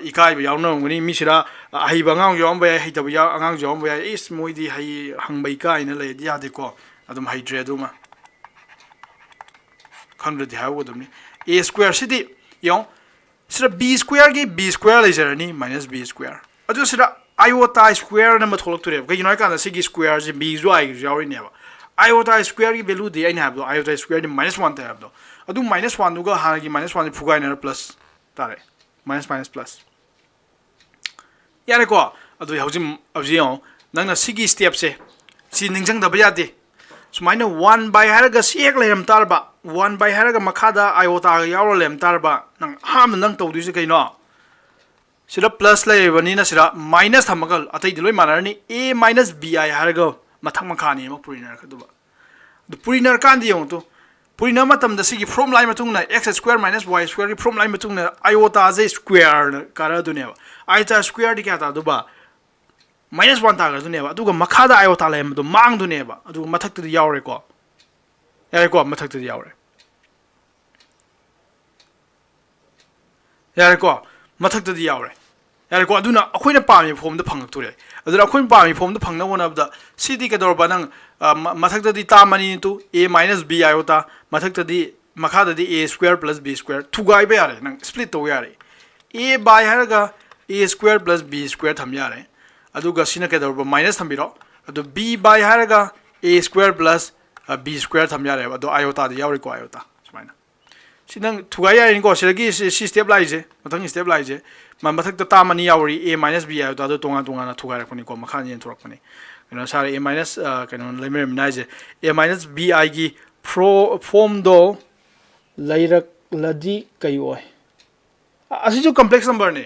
ikai ba yaw no ngani mi sira ai ba ngang yom ba hai ta ba ya ngang yom ba is moi di hai hang bai kai na le dia de ko adum hai dre du ma khang de hayu dum ni a square city yo sira b square gi b square le zera ni minus b square adu sira iota square na ma tholok tu re ga yinoi ka na sigi square ji b zo ai yaw ri ne ba iota square की value दे आइने हाबदो iota square नि -1 ता हाबदो अदु -1 दुगा हागी -1 फुगाइनर plus तारे -+ plus यारे को अदु हौजिम नंगना सिगी स्टेप से सि निंजंग दबा यादे सुमाइना 1 बाय हारगा सेक लेरम तारबा 1 बाय हारगा मखादा iota गा यावरो लेम तारबा नंग हाम नंग तौदुसे कइनो सिरा प्लस लेबनी ना सिरा माइनस थमगल अतै दिलोय मानरनी a - bi हारगा मथंग मखानी म पुरिनर खदुबा दु पुरिनर कांदी यंग तो पुरिनर मतम द सिगी फ्रॉम लाइन मतुंग ना x स्क्वायर - y स्क्वायर की फ्रॉम लाइन मतुंग ना iota जे स्क्वायर कारा दुनेबा iota स्क्वायर दि क्या ता दुबा -1 ता गा दुनेबा दुगा मखादा iota लेम दु मांग दुनेबा दु मथक तदि यावरे को यारे को मथक तदि यावरे यारे को मथक तदि यावरे यारे को अदुना अखोइना पामी फॉर्म द फंग तुरे अदुना अखोइन पामी फॉर्म द फंगना वना द सिदी के दरबा नंग मथक तदि ता मनी तु a - b iota मथक तदि मखा तदि a स्क्वायर + b स्क्वायर थुगाइ बे यारे नंग स्प्लिट तो यारे a बाय हरगा a स्क्वायर + b स्क्वायर थम यारे अदुगा सिना के दरबा माइनस थम्बिरो अदु b बाय हरगा a स्क्वायर + b स्क्वायर थम यारे अदु iota दि यावरे को iota सुमाइना सिनंग थुगाइ यारे को सिरगी सि स्टेप लाइजे मथंग स्टेप लाइजे मथक ता मनी यावरी a - b iota दु तोंगा तोंगा ना थुगाइ रखनी को मखा नि थोरकनी कनो सारे a - कनो लेमे मिनाइजे a - bi की फॉर्म दो लैरक लदी कई ओय असि जो कॉम्प्लेक्स नंबर ने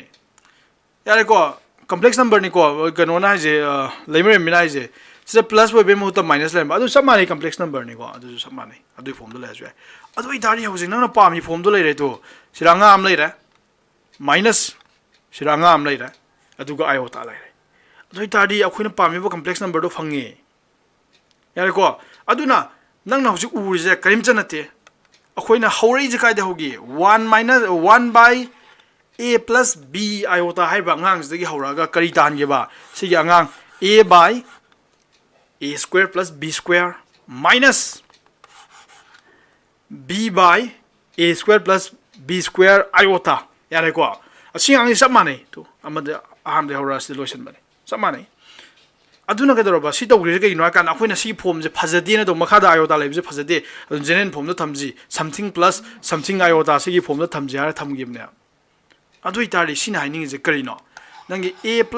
यारे को कॉम्प्लेक्स नंबर नि को कनो ना जे लेमे मिनाइजे से प्लस वे बेमु तो माइनस लेम अदु सब माने कॉम्प्लेक्स नंबर नि को अदु सब माने अदु फॉर्म दो लेजु अदु इदारी हौजे नंग पामी फॉर्म दो लेरे तो सिरांगा आम लेरे माइनस सिरांगा आम लेरे अदुगा iota लेरे अदु इदारी अखोइना पामीबो कॉम्प्लेक्स नंबर दो फंगे यारे को अदुना नंग ना हौजे उरिजे करिम चनते अखोइना हौरई जे कायदे होगी 1 बाय a + b iota हाइबा ngang जदगी हौरागा करी तानगेबा सिगी अंगांग a bye a square + b square minus b by a square + b square iota यारे को असि अंगी सब माने तो अमदे आहामदे हौरा से लोशन बने सब माने अदुना के दरबा सि तौग्रे के इनो कान अखोइना सि फॉर्म जे फजदे ना तो मखादा iota लेब जे फजदे जेनेन फॉर्म दो थमजी समथिंग प्लस समथिंग iota सि फॉर्म दो थमजी हार थमगिबने अदु इतारी सिना हाइनिंग जे करिनो नंगे a +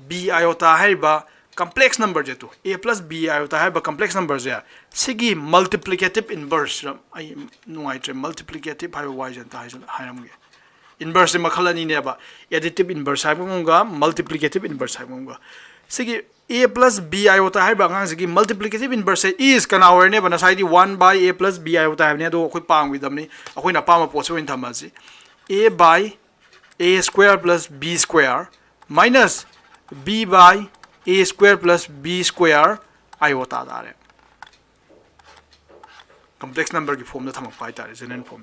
b iota हाइबा कॉम्प्लेक्स नंबर जे तो a + b iota हाइबा कॉम्प्लेक्स नंबर जे सिगी मल्टीप्लिकेटिव इनवर्स आई नुआइट्रे मल्टीप्लिकेटिव हाइबा y जनता हाइरमगे इनवर्स मखलनी नेबा एडिटिव इनवर्स हाइबा मल्टीप्लिकेटिव इनवर्स हाइबा सिगी a + b iota हाइबा ngang सिगी मल्टीप्लिकेटिव इनवर्स इज कनावर ने बना साइडी 1 बाय a + b iota हाइबने दो अखोइ पांग विदमनी अखोइना पामा पोसे ओइन थमासी a bye a square + b square minus b by a square + b square iota दारे कॉम्प्लेक्स नंबर की फॉर्म द थमक पाइ तारे जेनरल फॉर्म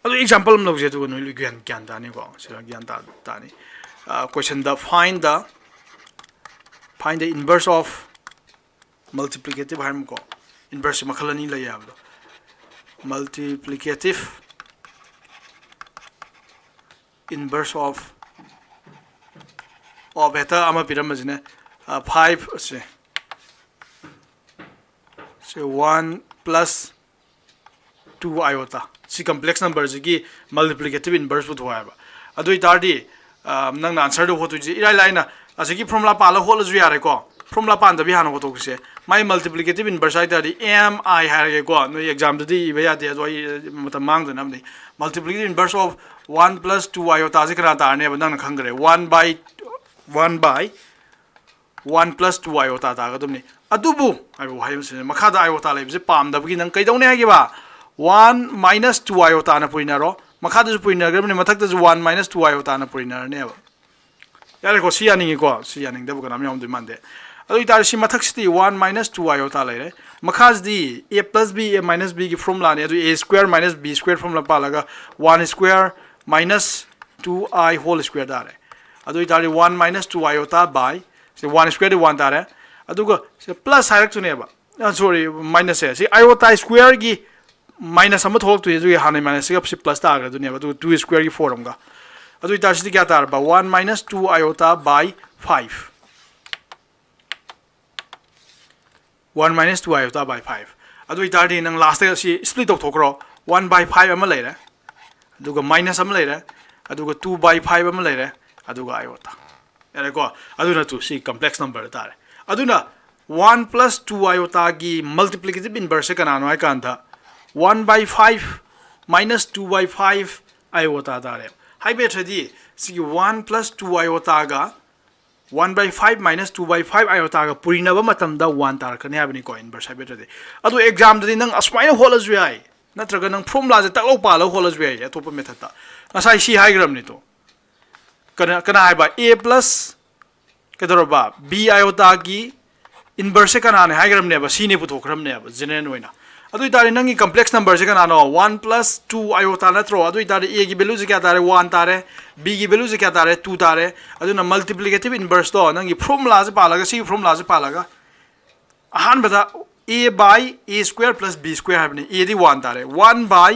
अदो एग्जांपल हम लोग जे तो नो ज्ञान ज्ञान दानी को सिरा ज्ञान दानी question the find the inverse of multiplicative harm ko inverse makhalani la yabdo multiplicative inverse of beta ama piram majine 5 se 1 + 2 iota si complex number ji multiplicative inverse bu thwa ba adu itardi नंग answer दो होतु जी इराय लाइना असेगी formula पाला होलजु यारे को formula पान दबि हानो को तोसे माय मल्टीप्लिकेटिव इनवर्स आइतादी एम आई हारगे को नो एग्जाम ददी इबे यादे दो मतलब मांग दना नमदि मल्टीप्लिकेटिव इनवर्स ऑफ 1 + 2 iota जे करा तारने बंदन खंगरे 1 बाय 1 + 2 iota ता गदमनि अदुबु आइबो हायमसे मखादा iota लेबजे पाम दबगी नंग कैदौने हागेबा 1 - 2 iota ना पुइनारो मखादु पुइनरगबने मथक्तु 1 - 2 iota ना पुइनरने यारे को सियानिंग को सियानिंग दबु कनाम याम दि मानदे adu itar si mathak siti 1 minus 2 iota laire makhas di a plus b a minus b ki formula ne adu a square minus b square formula palaga 1 square minus 2i whole square dare adu itar 1 minus 2 iota by se 1 square di 1 dare adu go se plus harak tu ne ba sorry minus se iota square gi minus am thok tu ju ha ne minus se plus ta ga du ne ba 2 square gi form ga adu itar si kya tar ba 1 minus 2 iota by 5 1 minus 2 iota by 5 adu itar di nang last si split tok thokro 1 by 5 am leire aduga minus am leire aduga 2 by 5 am leire aduga iota ere ko aduna tu si complex number tare aduna 1 plus 2 iota gi multiplicative inverse kana no ai kanta 1 by 5 minus 2 by 5 iota tare hai betadi si 1 plus 2 iota ga 1 by 5 minus 2 by 5 iota ga purina ba matam da 1 tar kan habni ko inverse hai betadi adu exam da nang asmaina holas yai natraga nang formula ja taklo pa lo holas yai atopa method ta asai si hai gram ni to kana hai ba a plus kadoroba b iota gi inverse kana ne hai gram ne ba c ne puthokram ne ba general oina adu itari nangi complex number se kana no 1 plus 2 iota na tro adu itari a gi value se kya tare 1 tare b gi value se kya tare 2 tare adu na multiplicative inverse to nangi formula se palaga si formula se palaga ahan bada a by a square plus b square habne a di 1 tare 1 by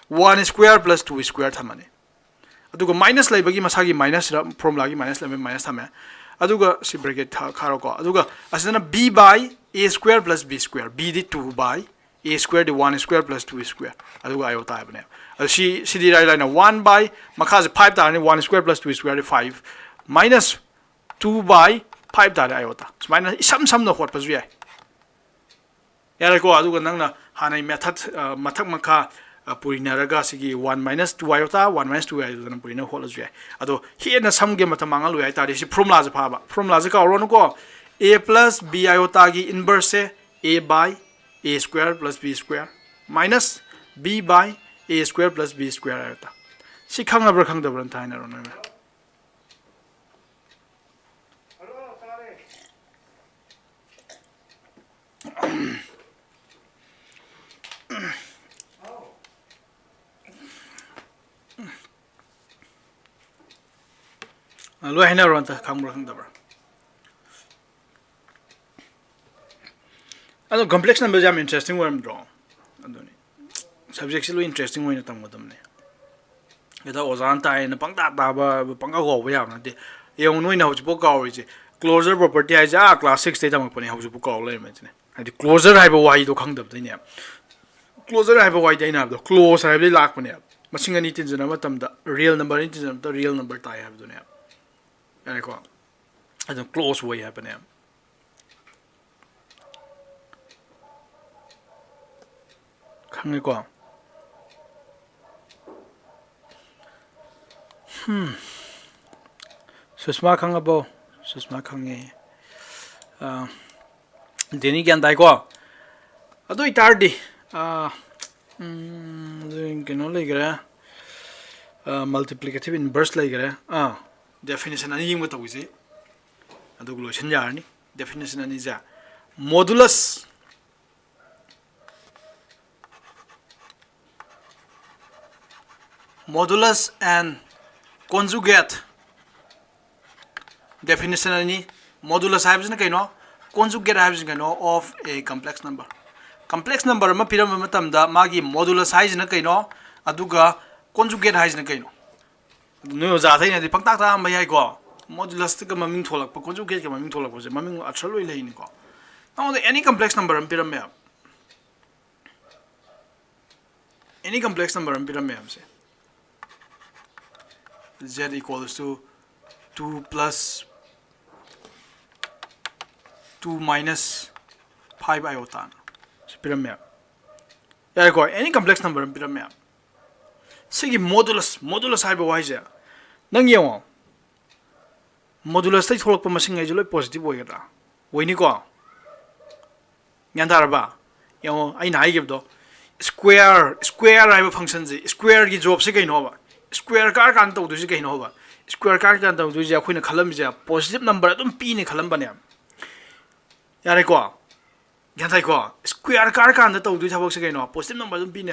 1 square plus 2 square thamane aduga minus laibagi masagi minus formula gi minus laibe minus thame aduga si bracket kharo ko aduga asana b by a square plus b square b di 2 by a square di 1 square plus 2 square aduga iota habne adu si di line 1 by makha 5 tare 1 square plus 2 square 5 minus 2 by 5 tare iota minus isam no hot pazu yai yare ko aduga nangna hanai method mathak makha purina raga sigi 1 minus 2 iota 1 minus 2 iota na purina holas yai ado he na samge matamanga lu yai tari si formula ja phaba formula ja ka ron ko a plus b iota gi inverse a by a square plus b square minus b by a square plus b square iota si khangabra khangdabra thaina ron na lo hina ron ta khambra khangdabra ado complex number jam interesting worm draw adoni subject lo interesting way na tam godam ne eda ozan ta na pangta ta ba panga go ba yam na de yong noi na ho bo ka ri je closure property ai ja class 6 te tam ko ne ho bo ka le me ne adi closure hai ba wai do khangdab de ne closure hai ba wai de na do close hai le lak ne masing ani tin jana matam da real number ni tin jana real number ta hai do ne ane ko ado close way hai ba ne khang ko susma khang abo susma khange deni gyan dai ko ado itardi keno legara multiplicative inverse legara definition ani yim to wisi ado glo chen yarni definition ani ja modulus and conjugate definition ani modulus haibs na kaino conjugate haibs kaino of a complex number ma piram matam da magi modulus haibs na kaino aduga conjugate haibs na kaino no za thai na di pangtak ta ma yai ko modulus ka maming tholak pa conjugate ka maming tholak pa je maming athraloi lei ni ko now any complex number piram me any complex number piram me se z equals to 2 plus 2 minus 5 iota. Pyramid. Yeah, go any complex number in pyramid. Say modulus hai ba wise. Nang yaw. Modulus tai tholok pa masing ai positive oi ga. Woi ni ko. Nyan dar ba. Yaw ai na ai give do. Square hai ba function ji. Square gi job se kai no ba. Square car kan to du ji kai no ba. Square car kan to du ji akhoi na khalam ja positive number adum p ni khalam ba ne. यारे को ग्यान Thai को square कार कान the तौदु थबक से कइनो positive number दम पिने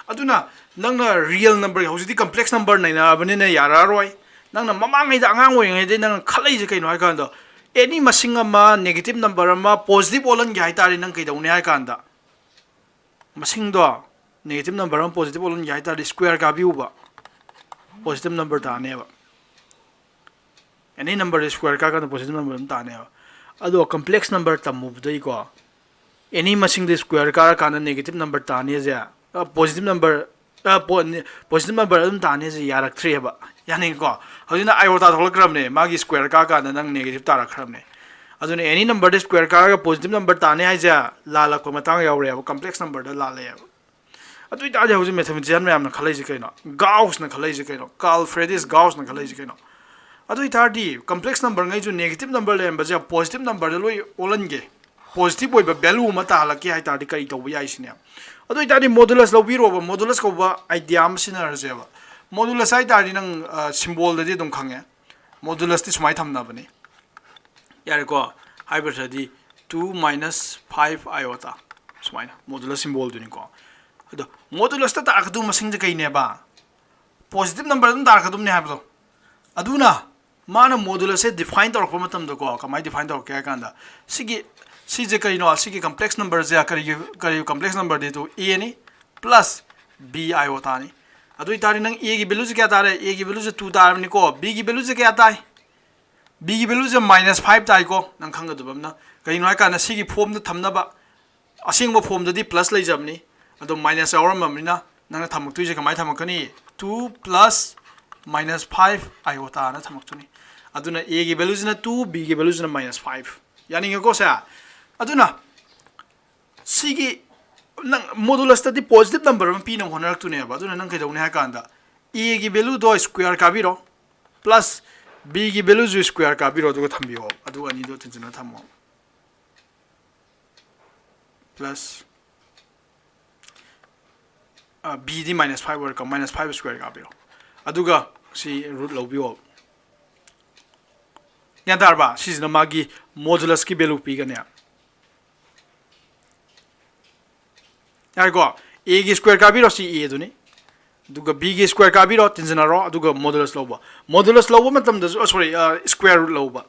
अदुना नंगना real number हौजिदि complex number नैना बनिने यारा रोय नंगना ममांगै दा आंगांग ओइ दे नंग खलै जे कइनो हाय कान द एनी मसिंग अमा नेगेटिव नंबर अमा पॉजिटिव ओलन गे हाय तारि नंग कइदौने हाय कान दा मसिंग दो नेगेटिव नंबर अमा पॉजिटिव ओलन गे हाय तारि स्क्वायर का बिउबा पॉजिटिव नंबर तानेबा एनी नंबर स्क्वायर का पॉजिटिव नंबर तानेबा अदो कम्प्लेक्स नंबर तमुबदई को एनी मसिंग द स्क्वायर कार कान नेगेटिव नंबर ताने जे पॉजिटिव नंबर अदुम ताने जे यारक्थ्रेबा यानी को हजिना आयोटा थोलक्रमने मागी स्क्वायर का कान नंग नेगेटिव तारखरमने अदुने एनी नंबर द स्क्वायर कार का पॉजिटिव नंबर ताने हाय जे लालक मतांग यावरेबा कम्प्लेक्स नंबर द लालेबा अदुइ ताजे हजि मैथमेटिशियन मैम खलै जे कइनो गाउस न खलै जे कइनो कार्ल फ्रेडिस गाउस न खलै जे कइनो अदुइ तारदी कम्प्लेक्स नंबर ngै जो नेगेटिव नंबर लेम बजे पॉजिटिव नंबर द लोइ ओलनगे पॉजिटिव ओइबा वैल्यू म तालके हाय तारदी करि तौबा याइसिने अदुइ तारदी मॉडुलस लौबिरोबा मॉडुलस कोबा आइडिया म सिनरजेबा मॉडुलस हाय तारदी नंग सिंबल ददि दम खंगे मॉडुलस ति सुमाय थमनाबने यारे को हाइबरदी 2 - 5 आयोटा सुमाय मॉडुलस सिंबल दुनि को अदो मॉडुलस ता तारखदु मसिंग जे कइनेबा पॉजिटिव नंबर दम तारखदुमने हाबदो अदुना माना मॉडुलस से डिफाइन तौरप मतम को कमाई डिफाइन तौर क्या कांदा सिगी सिजे कइनो सिगी कम्प्लेक्स नंबर जे करी कम्प्लेक्स नंबर दे तो ए नि प्लस बी आयोटा नि अदुइ तारि नंग ए की वैल्यू से क्या तारे ए की वैल्यू से 2 तारबनि को बी की वैल्यू से क्या ताई बी की वैल्यू से -5 ताई को नंग खंगदुबमना कइनो हाय काना सिगी फॉर्म द थमनबा असिंगबो फॉर्म ददि प्लस लैजबनि अदो माइनस आवरममनिना नंग थमक्तुइ जे कमाई थमकनी 2 + -5 आयोटा ना थमक्तुनि अदुना a की वैल्यू से 2 b की वैल्यू से -5 यानी को से अदुना सिगी नंग मॉडुलस तदि पॉजिटिव नंबर म पीन होनरक्तुने बा अदुना नंग कइदौने हाय कांदा a की वैल्यू दो स्क्वायर का बिरो प्लस b की वैल्यू जो स्क्वायर का बिरो दो थम्बियो अदु अनि दो तिनजना थमो प्लस b दी -5 वर्क -5 स्क्वायर का बिरो अदुगा सी रूट लौबियो यान तारबा सिजना मागी मॉडुलस की वैल्यू पीगने यार को a की स्क्वायर का बिरो सी a दुनी दुगा b की स्क्वायर का बिरो तिनजना रो दुगा मॉडुलस लौबा मतम द सॉरी स्क्वायर रूट लौबा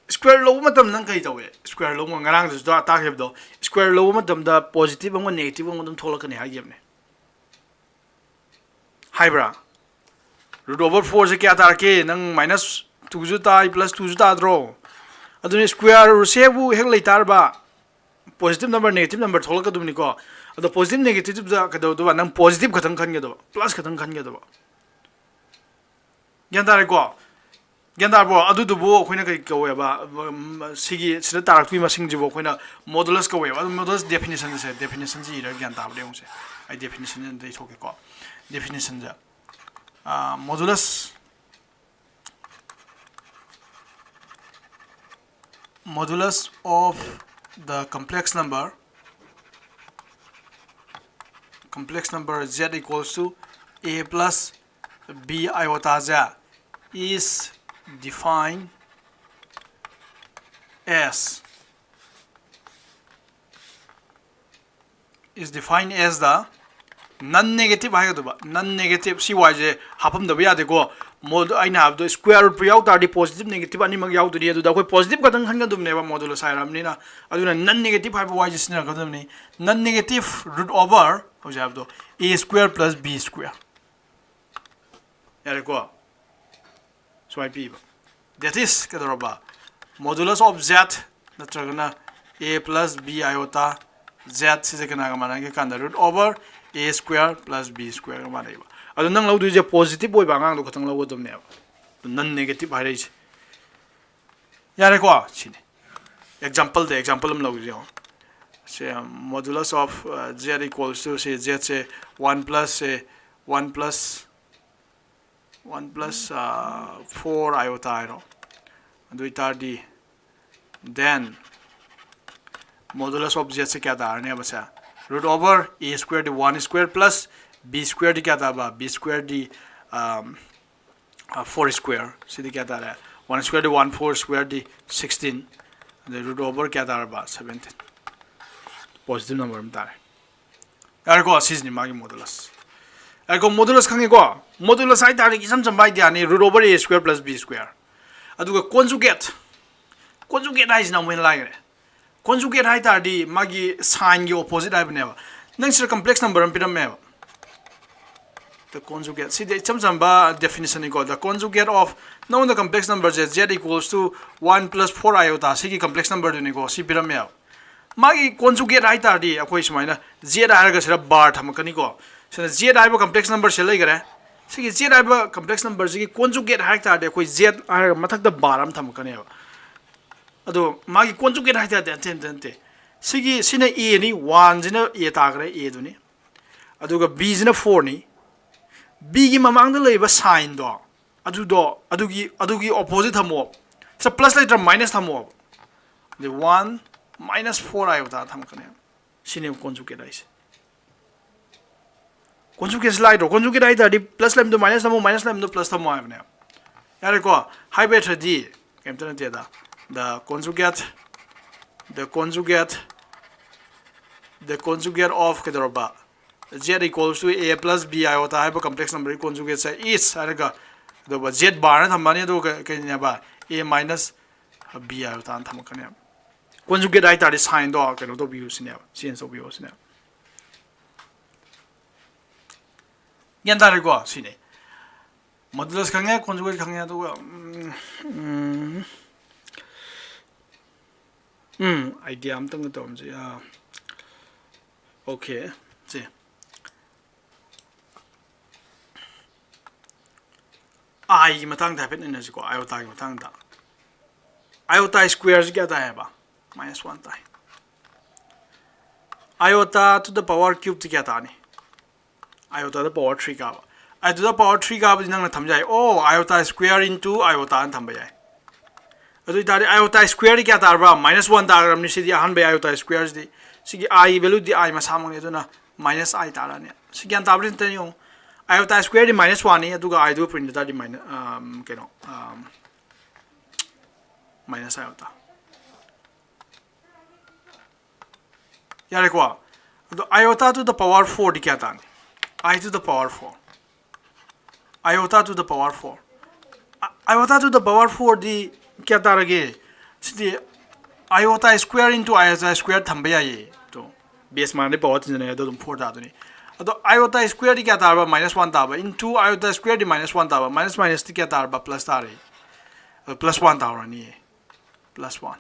स्क्वायर लौबा मतम नंग कई तवे स्क्वायर लौबा ngरang दस दा ताखेबदो स्क्वायर लौबा मतम द पॉजिटिव अंग नेगेटिव अंग दम थोलकने हागियबने हाइब्रा रूट ओवर 4 से क्या तारके नंग -2 जु ताई +2 जु ताद्रो अदुने स्क्वायर रूट से बु हेक लैतारबा पॉजिटिव नंबर नेगेटिव नंबर थोलकदुबनि को अदो पॉजिटिव नेगेटिव दा कदो नंग पॉजिटिव खतंग खनगेदो प्लस खतंग खनगेदो ग्यान तारे को ग्यान तारबो अदु दुबो अखोइना कई कवेबा सिगी सिदा तारक्तुइ मसिंग जिबो अखोइना मॉडुलस कवेबा अदु मॉडुलस डेफिनेशन जी इरा ग्यान ताबदे उसे आई डेफिनेशन दे थोके को डेफिनेशन जा modulus of the complex number z equals to a plus b iota z is defined as the non-negative non-negative सी वाई जे हाफम दबे यादे को मोड आइना हाब दो स्क्वायर रूट याव तारदी पॉजिटिव नेगेटिव अनि मग याव दुरी अदु दा कोई पॉजिटिव कदं खन गदुम नेबा मॉडुलस आइरामनी ना अदुना नॉन नेगेटिव हाइब वाई जे सिना गदुम नि नॉन नेगेटिव रूट ओवर हो जाब दो a square plus b square यारे को सो आई पी दैट इज कदरबा मॉडुलस ऑफ z नत्रगना a plus b iota z से कना माना के कांदा root over a square plus b square मानेबा अदु नंग लौ दुजे पॉजिटिव ओइबा ngang दो खतंग लौ दम ने नॉन नेगेटिव हाइरै यारे को छिने एग्जांपल हम लौ जे say modulus of z equals to say z say 1 plus 4 iota आरो अदु इतारदी then modulus of z say क्या दारने बसा रूट ओवर a स्क्वायर दी 1 स्क्वायर प्लस b स्क्वायर दी क्या था b स्क्वायर दी 4 स्क्वायर सीधी क्या था 1 स्क्वायर दी 1 4 स्क्वायर दी 16 root over kya taraba 17 positive number tare ergo assis ni magi modulus ergo modulus khange ko modulus ai tare isam sambai diani root over a square plus b square aduga conjugate hai is na when like conjugate hai tare magi sign gi opposite hai bane nang sir complex number am piram me the conjugate see the samba definition is the conjugate of now the complex number z equals to 1 plus 4 iota see complex number ni go see pyramid magi conjugate hai ta di akoi sumaina z ha ga sira bar thamakani ko so z ha ba complex number se lai gare see z ha ba complex number ji conjugate hai ta de akoi z ha ga mathak da bar am thamakani ado magi conjugate hai ta de tente see sina a ni 1 jina a ta gare a du ni aduga b jina 4 ni b gi mamang da leiba sign do adugi opposite thamo so plus later minus thamo the 1 minus 4 iota tham kane sine conjugate is conjugate slide conjugate ai the plus lam do minus thamo minus lam do plus thamo avne yare ko high beta d kemtana te da the conjugate of kedaroba z equals to a plus b iota have a complex number conjugate say is araga the z bar na thambani do kanya ba a minus b iota thamakane conjugate ai ta sign do kano do bi usine science of usine yan da go sine modulus khangya conjugate khangya do idea am tang do amje okay see I matang da pen energy ko iota ki matang da iota square kya ta hai ba -1 ta iota to the power cube kya ta ni iota to the power 3 ka I to the power 3 ka ba nang na tham jai oh iota square into iota an tham ba jai adu ta iota square kya ta ba -1 ta gram ni si di han ba iota square di si I value di I ma samang ni do na -I ta ra ni si kyan ta brin ten yo iota square di -1 ni aduga I do print da di minus iota yare ko ado iota to the power 4 di kya ta ni I to the power 4 iota to the power 4 iota to the power 4 di kya ta rage sidi iota square into iota square thamba ya ye to base man di power tin do 4 da do ni ado iota square di kya ta ba -1 ta ba into iota square di -1 ta ba minus di kya ta ba plus ta re plus 1 ta ra ni plus 1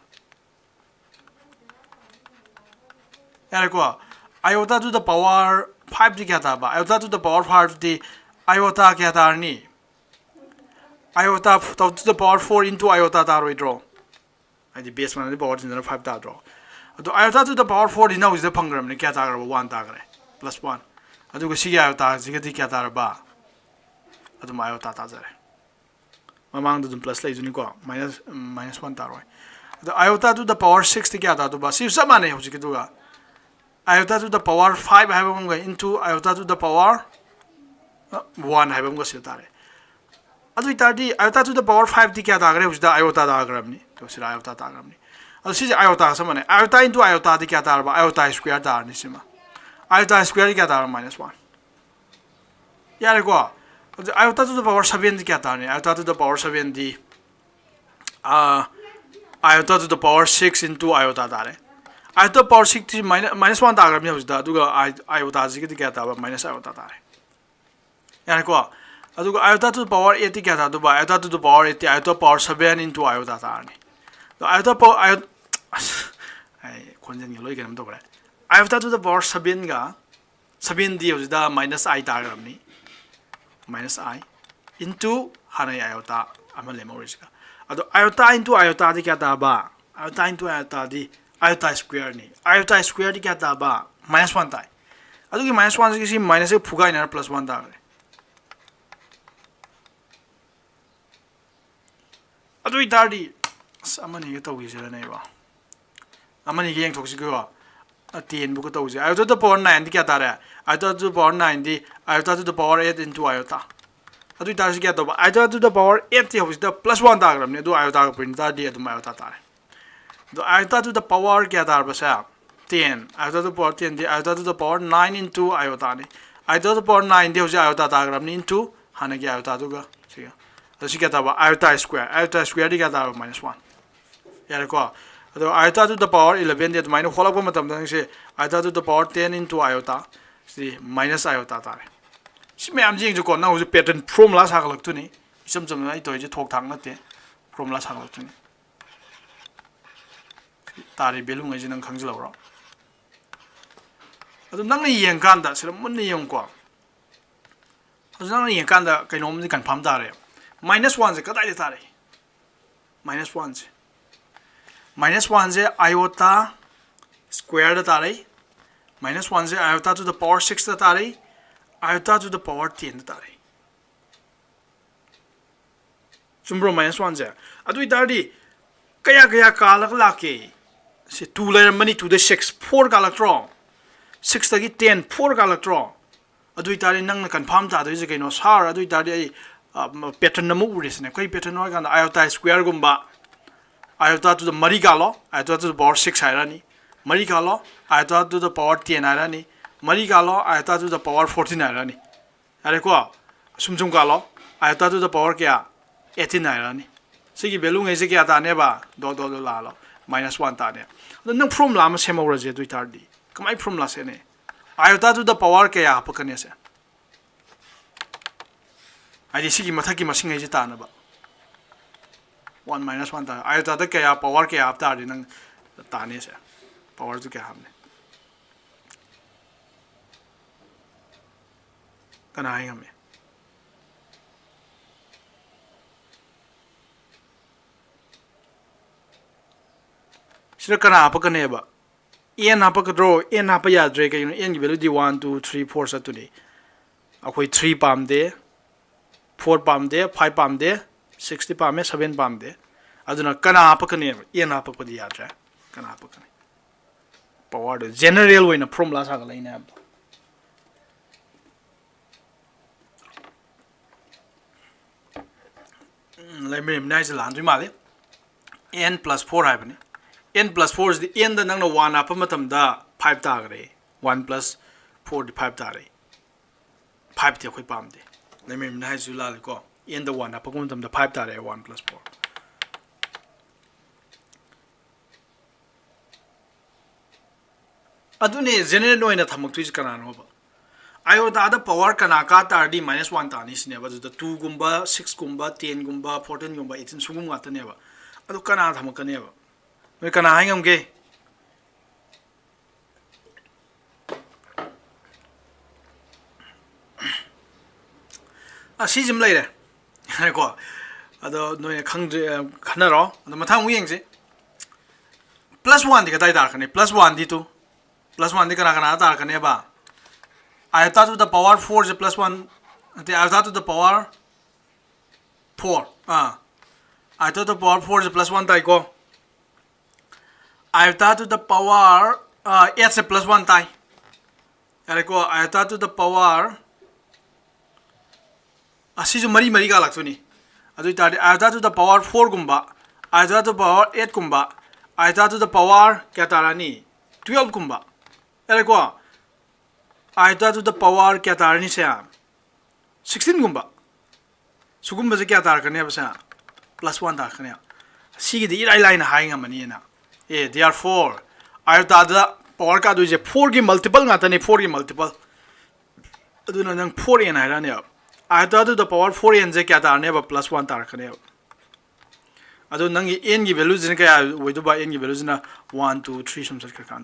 yare ko iota to the power 5 di kya ta ba iota to the power 5 di iota kya ta ni iota to the power 4 into iota ta ro draw I the base man di power tin 5 ta draw ado iota to the power 4 di now is the pangram ni kya ta ga 1 ta ga plus 1 aduga si iota zigati kya ta ba adu iota ta jare mamang du plus lai juni ko -1 ta roi adu iota to the power 6 ti kya ta du ba si samane hoji du ga iota to the power 5 have ga into iota to the power 1 have ga si ta re adu itadi iota to the power 5 ti kya ta gare hoji da iota da gram ni to sira iota ta gram ni adu si iota samane iota into iota ti kya ta ba iota square ta ni sima iota square kya ta -1 yare ko iota to the power 7 di kya ta ni iota to the power 7 di iota to the power 6 into iota ta re iota power 6 ti -1 ta gram ni hojda aduga iota ji ki kya ta ba -iota ta re yare ko aduga iota to the power 8 ti kya ta du ba iota to the power 8 iota power 7 into iota ta ni to iota power ai konjen ni loi ganam to kare iota to the power 7 ga 7 di hojda -I ta gram ni -I into hana iota ama lemorich ga ado iota into iota di kya ta ba iota into iota di iota square ni iota square di kya ta ba -1 ta ado ki -1 ki si minus phuga ina plus 1 ta gare ado itadi samani ga to gi jera nei ba amani gi yang thok si go 10 bu ko to ji iota to the power 9 di kya ta re iota to the power 9 di iota to the power 8 into iota adu ta si kya to ba iota to the power 8 ti hobis da plus 1 ta gram ne do iota ko print ta di adu iota ta re the iota to the power kya tar basa 10 iota to the power 10 the iota to the power 9 into iota ni iota to the power 9 de hoja iota diagram ni into hana ki iota to ga siga to si kya ta ba iota square di kya ta minus 1 yare ko ado iota to the power 11 de minus holak ba matam dang se iota to the power 10 into iota si minus iota tare si me am jing jo ko na hoja pattern formula sa galak tu ni isam jam na to je thok thang na te formula sa galak tu ni tari belu ngai jinang khangjilo ro adu nang ni yeng kan da sira mun ni yong ko adu nang ni yeng kan da kai nom ni confirm da re -1 je kadai de tare -1 je -1 je iota square da tare -1 je iota to the power 6 da tare iota to the power 10 da tare chumbro -1 je adu idari kaya kalak lake se 2 layer mani to the 6 4 kalak tro 6 tagi 10 4 kalak tro adu itari nang na confirm ta do je kaino sar adu itari ai pattern na mu uris ne kai pattern wa kan iota square gumba iota to the mari galo iota to the power 6 hairani mari galo iota to the power 10 hairani mari galo iota to the power 14 hairani are ko sumsum galo iota to the power kya 18 hairani sigi belu ngai se kya ta ne ba do la lo -1 ta ne nang from la ma semo ra je do itar di kamai from la se ne iota to the power kya apa kane se ai sigi mathaki masing ai je ta na ba 1 -1 ta iota da kya power kya ap ta di nang ta ne se power to kya hamne kana ai ngame sira kana apa kane ba n apa ka draw n apa ya dre ka n gi value di 1 2 3 4 sa tu ni akoi 3 pam de 4 pam de 5 pam de 60 pam me 7 pam de aduna kana apa kane n apa pa di ya dre kana apa kane power de general way na formula sa ga lai na lai me nai se lan dui ma le n plus 4 hai bani n plus 4 is the n da nang na 1 apa matam da 5 ta gare 1 plus 4 di 5 ta re 5 ti khoi pam de lai me nai su la le ko n da 1 apa ko matam da 5 ta re 1 plus 4 adune general no ina thamak tu kana no ba iota da power kana ka tar di -1 ta ni sine ba da 2 gumba 6 gumba 10 gumba 14 gumba 18 sugum ga ta ne ba adu kana thamak ka ne ba we kana hangam ge si jim lai re ko ado no khang khana ro ado mathang uyeng se +1 di ka dai dar khane +1 di tu +1 di kana dar khane ba iota to the power 4 is +1 the iota to the power 4 iota to the power 4 is +1 tai ko iota to the power 8 se +1 tai are ko iota to the power asi jo mari ga lak tu ni adu ta iota to the power 4 gumba iota to the power 8 gumba iota to the power kya tarani 12 gumba are ko iota to the power kya tarani se 16 gumba sugumba se kya tar kane ba sa +1 tar kane si gi di rai na hai ngamani na therefore iota da power ka do je 4 gi multiple ngata ne 4 gi multiple aduna nang 4 n haira ne iota to the power 4 n je kya tar ne ba +1 tar khane adu nang n gi value jin ka we do ba n gi value jina 1 2 3 sum sat ka kan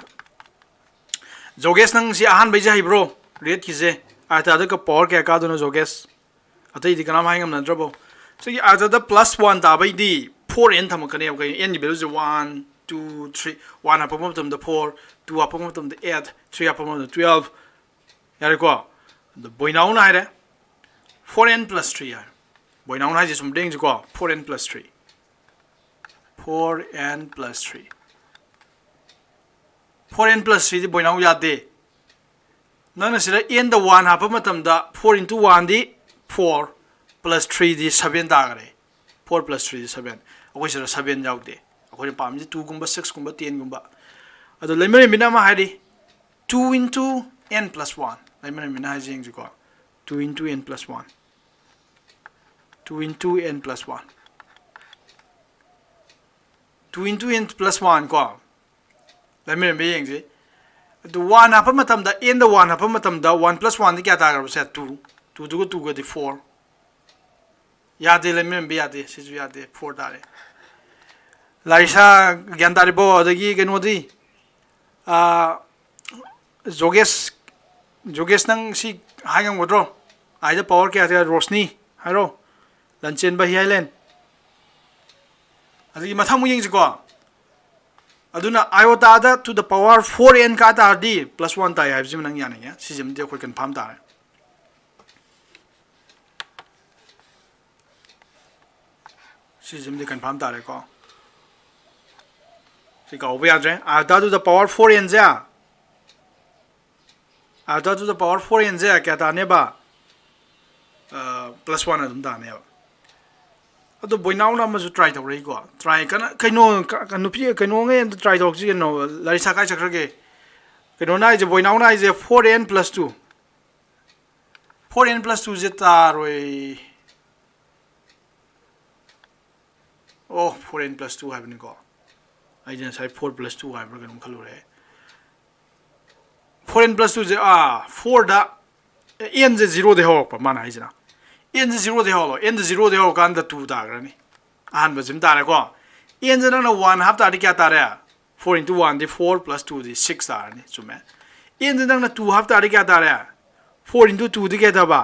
joges nang si ahan bai jai bro red ki je iota da ka power ka do no joges atai di kana mai ngam na drobo so gi iota da +1 da bai di 4 n tham ka ne ga n gi value je 1 2 3 1 up from the 4 2 up from the 8 3 up from the 12 yare ko the boy now na ire 4n plus 3 ya boy now na je sum ding ko 4n plus 3 4n plus 3 4n plus 3 di boy now ya de na na sira n the 1 up matam da 4 into 1 di 4 plus 3 di 7 da gare 4 plus 3 di 7 akoi sira 7 jaw de ꯑꯩꯈꯣꯏꯅ ꯄꯥꯝꯃꯤꯁꯦ 2 ꯒꯨꯝꯕ 6 ꯒꯨꯝꯕ 10 ꯒꯨꯝꯕ ꯑꯗꯣ ꯂꯩꯃꯔꯦꯝꯕꯤꯅ ꯑꯃ ꯍꯥꯏꯔꯤ 2 into n plus 1 ꯂꯩꯃꯔꯦꯝꯕꯤꯅ ꯍꯥꯏꯁꯦ ꯌꯦꯡꯁꯤꯀꯣ 2 into n plus 1 2 into n plus 1 2 into n plus 1 ko ꯂꯩꯃꯔꯦꯝꯕꯤ ꯌꯦꯡꯁꯤ ꯑꯗꯨ 1 ꯍꯥꯞꯄ ꯃꯇꯝꯗ n ꯗ 1 ꯍꯥꯞꯄ ꯃꯇꯝꯗ 1 plus 1 ꯗꯤ ꯀꯌꯥ ꯇꯥꯒ꯭ꯔꯕ ꯁꯦ 2 2 ꯗꯨꯒ 2 ꯒꯗꯤ 4 ꯌꯥꯗꯦ ꯂꯩꯃꯔꯦꯝꯕꯤ ꯌꯥꯗꯦ ꯁꯤꯁꯨ ꯌꯥꯗꯦ 4 ꯇꯥꯔꯦ ꯂꯥꯏꯁꯥ ꯒ꯭ꯌꯥꯟ ꯇꯥꯔꯤꯕꯣ ꯑꯗꯒꯤ ꯀꯩꯅꯣꯗꯤ जोगेश नंग सी हाइगमगद्रो आइदा पावर क्या थे रोशनी हाइरो लंचेन बही हाइलेन अदगी मथामु यिंगजिको अदुना आयोटा दा टू द पावर 4n का तारदी +1 ताई हाइबजिम नंग यानेया सिजम दे कोइ कन्फर्म तारे सिजम दे कन्फर्म तारे को सी काउबे याद्रे iota to the power 4n जा iota to the power 4n जे क्या तानेबा +1 अदुम तानेबा अदो बोइनाउना मजु ट्राई तौरई को ट्राई कना कइनो नुपी कइनो nge ट्राई तौक जी नो लारिसा काय चक्रगे कइनो नाइ जे बोइनाउना जे 4n + 2 4n + 2 जे तारोय ओ 4n + 2 हाइबनि को आइ जे साइ 4 + 2 हाइब्र गनु खलुरे 4n + 2 जे 4 दा n जे 0 दे होप माना हाइजना n जे 0 दे होलो n जे 0 दे हो कान द 2 दाग्रनी आहान बजिम तारे को n जे नंग 1 हाफ तादि क्या तारे 4 into 1 दि 4 + 2 दि 6 तारनी चुमे n जे नंग 2 हाफ तादि क्या तारे 4 into 2 दि क्या ताबा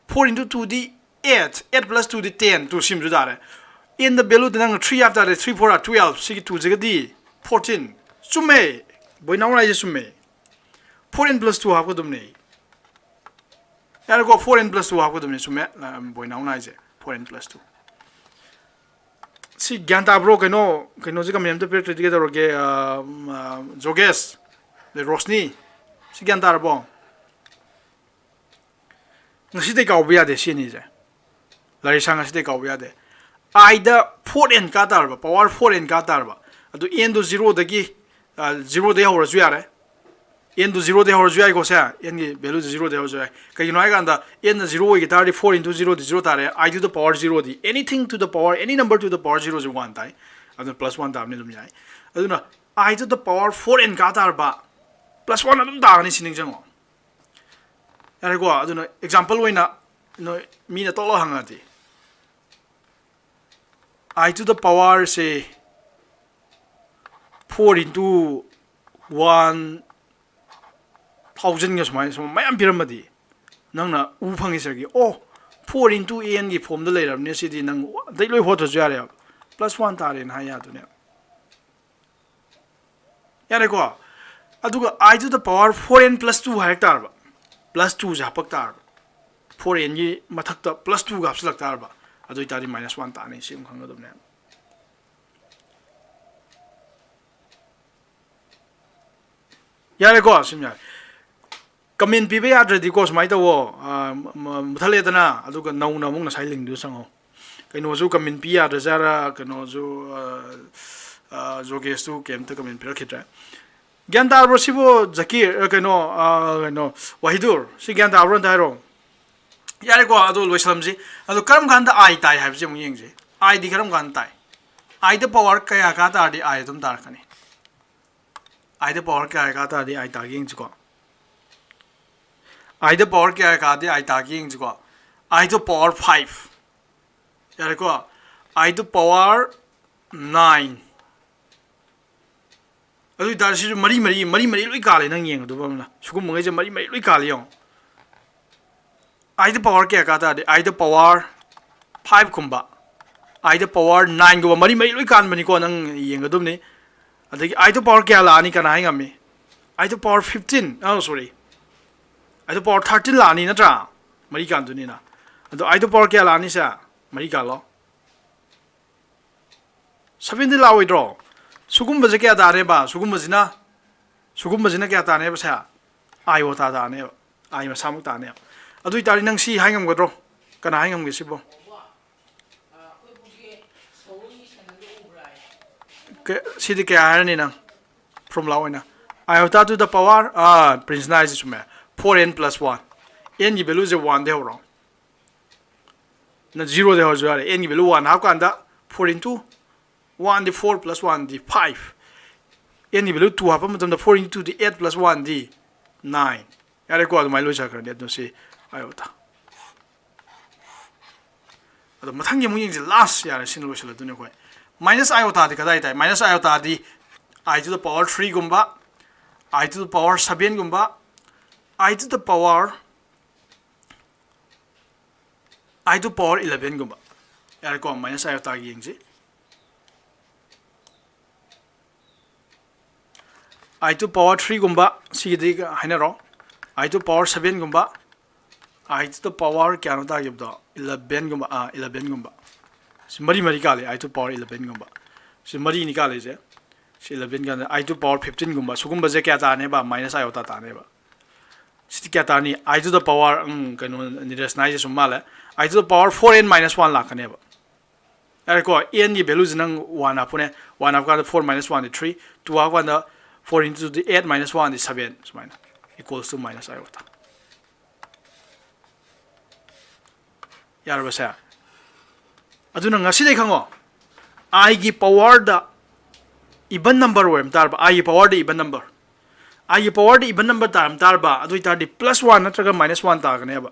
4 into 2 दि 8 8 + 2 दि 10 2 सिम जु तारे n द वैल्यू नंग 3 हाफ तारे 3 4 12 सिगी 2 जे दि 14 चुमे बोइनाउना जे चुमे 4n + 2 हाफ को दुमने यार को 4n + 2 हाफ को दुमने चुमे बोइनाउना जे 4n + 2 सी ज्ञान ताब्रो कइनो कइनो जे कमेंट पे क्रिटिक दरोगे जोगेश ले रोशनी सी ज्ञान तारबो ngasi dei kaw biya de sini je lari sang ngasi dei kaw biya de I da 4n ka tarba power 4n ka tarba adu n do 0 dagi 0 de hor ju yare n do 0 de hor ju ai ko sa n gi value 0 de hor ju ai kai no ai ganda n 0 gi tar 4 into 0 di 0 tare I to the power 0 di anything to the power any number to the power 0 is 1 tai adu +1 tar ni dum yai adu na I to the power 4n ka tarba +1 adum da ni sining jango यार को अदुना example होइना नो मीना तोलो हंगाति I to the power say 4 into 1 1000 गे समाय सम मयम पिरमदि नंगना उ फंगी सरगी ओ 4 into n गी फॉर्म द लेरबने सिदि नंग दै लोय होत जु यारे +1 तारे न हाया दुने यारे को अदुगा I to the power 4n + 2 हाय तारबा +2 जापक तार 4n गी मथक्ता +2 गाप सलक तारबा अदुइ तारि -1 ताने सिम खंगदबने यारे को सिम यार कमेंट पिबे याद्रदि को समाय तवो मुथलेदना अदुगा नौना मुंग ना साइलिंग दु संगो कइनो जु कमेंट पि याद्र जारा कइनो जु जोगेश तु केमता कमेंट पिर खित्रा ज्ञान तारबो सिबो जकीर कइनो कइनो वाहिदुर सि ज्ञान तारबो तारो यारे को अदो लोइसलमजी अदो करम गांदा आई ताई हाइबजे मु यंगजे आई दि करम गान ताई आई द पावर कया का तारदि आई तुम तारखनी आई द पावर कया का तारदि आई तागी यंगजको आई द पावर कया का दि आई तागी यंगजको आई द पावर 5 यारे को आई द पावर 9 अदु दारसि मरी लोइ काले नंग येंग दु बमना सुगुम मंगे जे मरी लोइ काले यो आई द पावर क्या का तादि आई द पावर 5 कुंबा आई द पावर 9 गो मरी लोइ कान बनि को नंग येंग दुमनि अदगी आई द पावर क्या लानी कना हाइ ngami i the power 15 oh sorry i the power 13 लानी नत्रा मरी कान दुनि ना अदो आई द पावर क्या लानी सा मरी कालो 17 लावइद्रो सुगुम बजे क्या तारे बा सुगुम बजिना क्या ताने बसा आई वो ताने आई मा सामु ताने अदुइ तारि नंग सी हाइngam गद्रो कना हाइngam गे सिबो sidi kaya harani nang formula oina iota to the power prince na is sume 4n plus 1 n gi value je 1 de horo na 0 de ho jare n gi value 1 ha kanda 4 into 1 the 4 plus 1 the 5 n gi value 2 ha pa matam da 4 into the 8 plus 1 the 9 yare ko adumai lo chakra ne si iota ado mathang gi mung ying last yare sin lo sila dune ko minus iota di kadai tai minus iota di I to the power 3 gumba I to the power 7 gumba I to the power 11 gumba yare ko minus iota gi ying I to power 3 gumba si di haina ro I to power 7 gumba I to the power kya no ta gi do 11 gumba 11 gumba si mari mari ka le I to power 11 gumba si mari ni ka le je si 11 ka I to power 15 gumba su gumba je kya ta ne ba minus iota ta ne ba si kya ta ni I to the power kano ni resnai je summa le I to the power 4n minus 1 la ka ne ba are ko n gi value nang 1 apune 1 up ka 4 minus 1 is 3 2 up ka 4 into the 8 minus 1 is 7 sumana equals to minus iota yar ba sa aduna ngasi dei khango I gi power da even number wem tar ba I gi power da even number I gi power da even number tar ba adu tar di plus 1 natraga minus 1 ta gane ba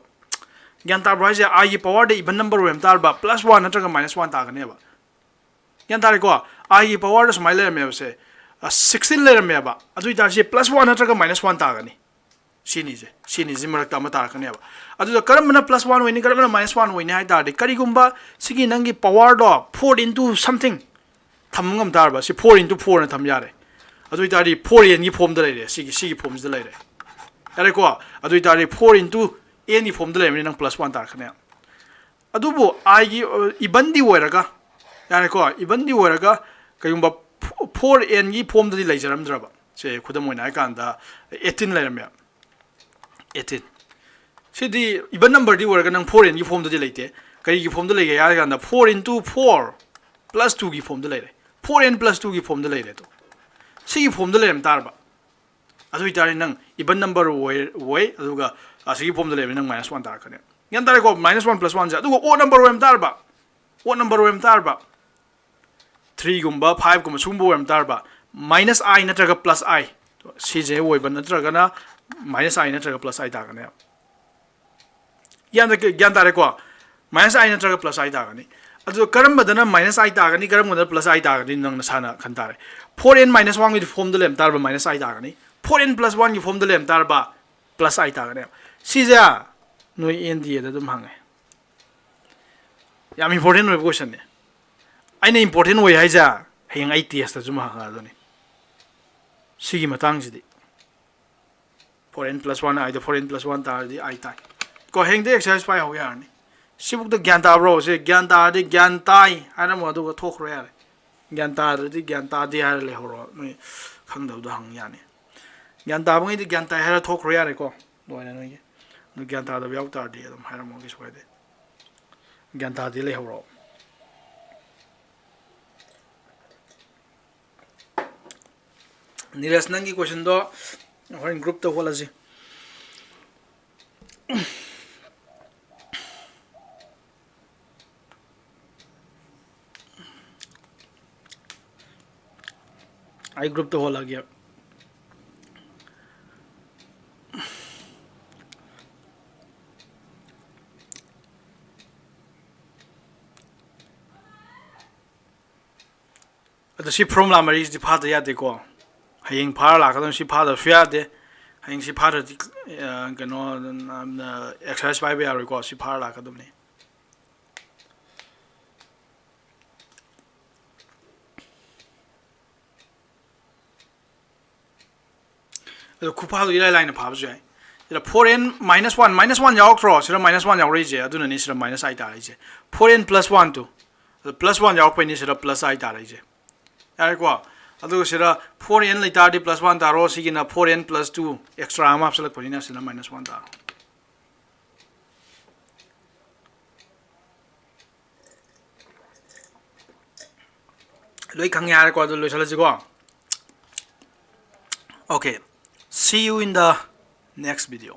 gyan tar ba ja I gi power da even number wem tar ba plus 1 natraga minus 1 ta gane ba gyan tar ko I gi power da smile le me se 16 le me ba adu tar je plus 1 natraga minus 1 ta gane sini je marak ta mata kane ba adu da karam na plus 1 wini karam na minus 1 wini hai tar de kari gumba sigi nangi power do 4 into something thamngam tar ba si 4 into 4 na tham yare adu tar di 4 n gi form da le sigi form da le tare ko adu tar di 4 into n gi form da le nang plus 1 tar kane adu bo I gi ibandi weraga yare ko ibandi weraga kayumba 4 n gi form da di le jaram dra ba se khudam moina kan da 18 le ram 18 sidi even number di work nang 4 in gi form da leite kari gi form da lege ya ga 4 into 4 plus 2 gi form da leire 4n plus 2 gi form da leire to si gi form da leim tar ba adu itari nang even number way aduga si gi form da leire nang minus 1 tar kane yan tar ko minus 1 plus 1 ja aduga o number wem tar ba 3 gumba 5 gumba sumbo wem tar ba minus I natraga plus I si je wo ban natraga na minus I natraga plus I ta kane yan da gyan tare ko minus I natraga plus I ta kane adu karam badana minus I ta kane karam badana plus I ta kane nang nasana khan tare 4n minus 1 gi form da lem tar ba minus I ta kane 4n plus 1 gi form da lem tar ba plus I ta kane si ja noi n di da dum hangai yam important no question ne I ne important way hai ja heng I test da juma ha do ne sigi matang ji di 4n plus 1 I the 4n plus 1 tar di I tai ko heng de exercise pai ho yar ni sibuk da gyan ta bro se gyan ta di gyan tai ana mo do thok ro yar gyan ta di gyan ta di har le ho ro noi khang da do hang ya ne gyan ta bang di gyan ta har thok ro yar ko do na noi no gyan ta da yaw ta di dum har mo gi swai de gyan ta di le ho ro niras nangi question do horin group to hola ji I group to hola gya ado si from la maris di phada ya de ko hayeng phar la ka don si phada fya de hayeng si phada di kano exercise by ya ko si phar la ka dum ni ado khupa do ila line phab jai ila 4n minus 1 yaw thro sira minus 1 yaw rei je aduna ni sira minus I ta rei je 4n plus 1 to plus 1 yaw pe ni sira plus I ta rei je yare ko adu sira 4n lai ta di plus 1 ta ro sigina 4n plus 2 extra am select pani na sira minus 1 ta loi khang yar ko do loi sala ji ko okay see you in the next video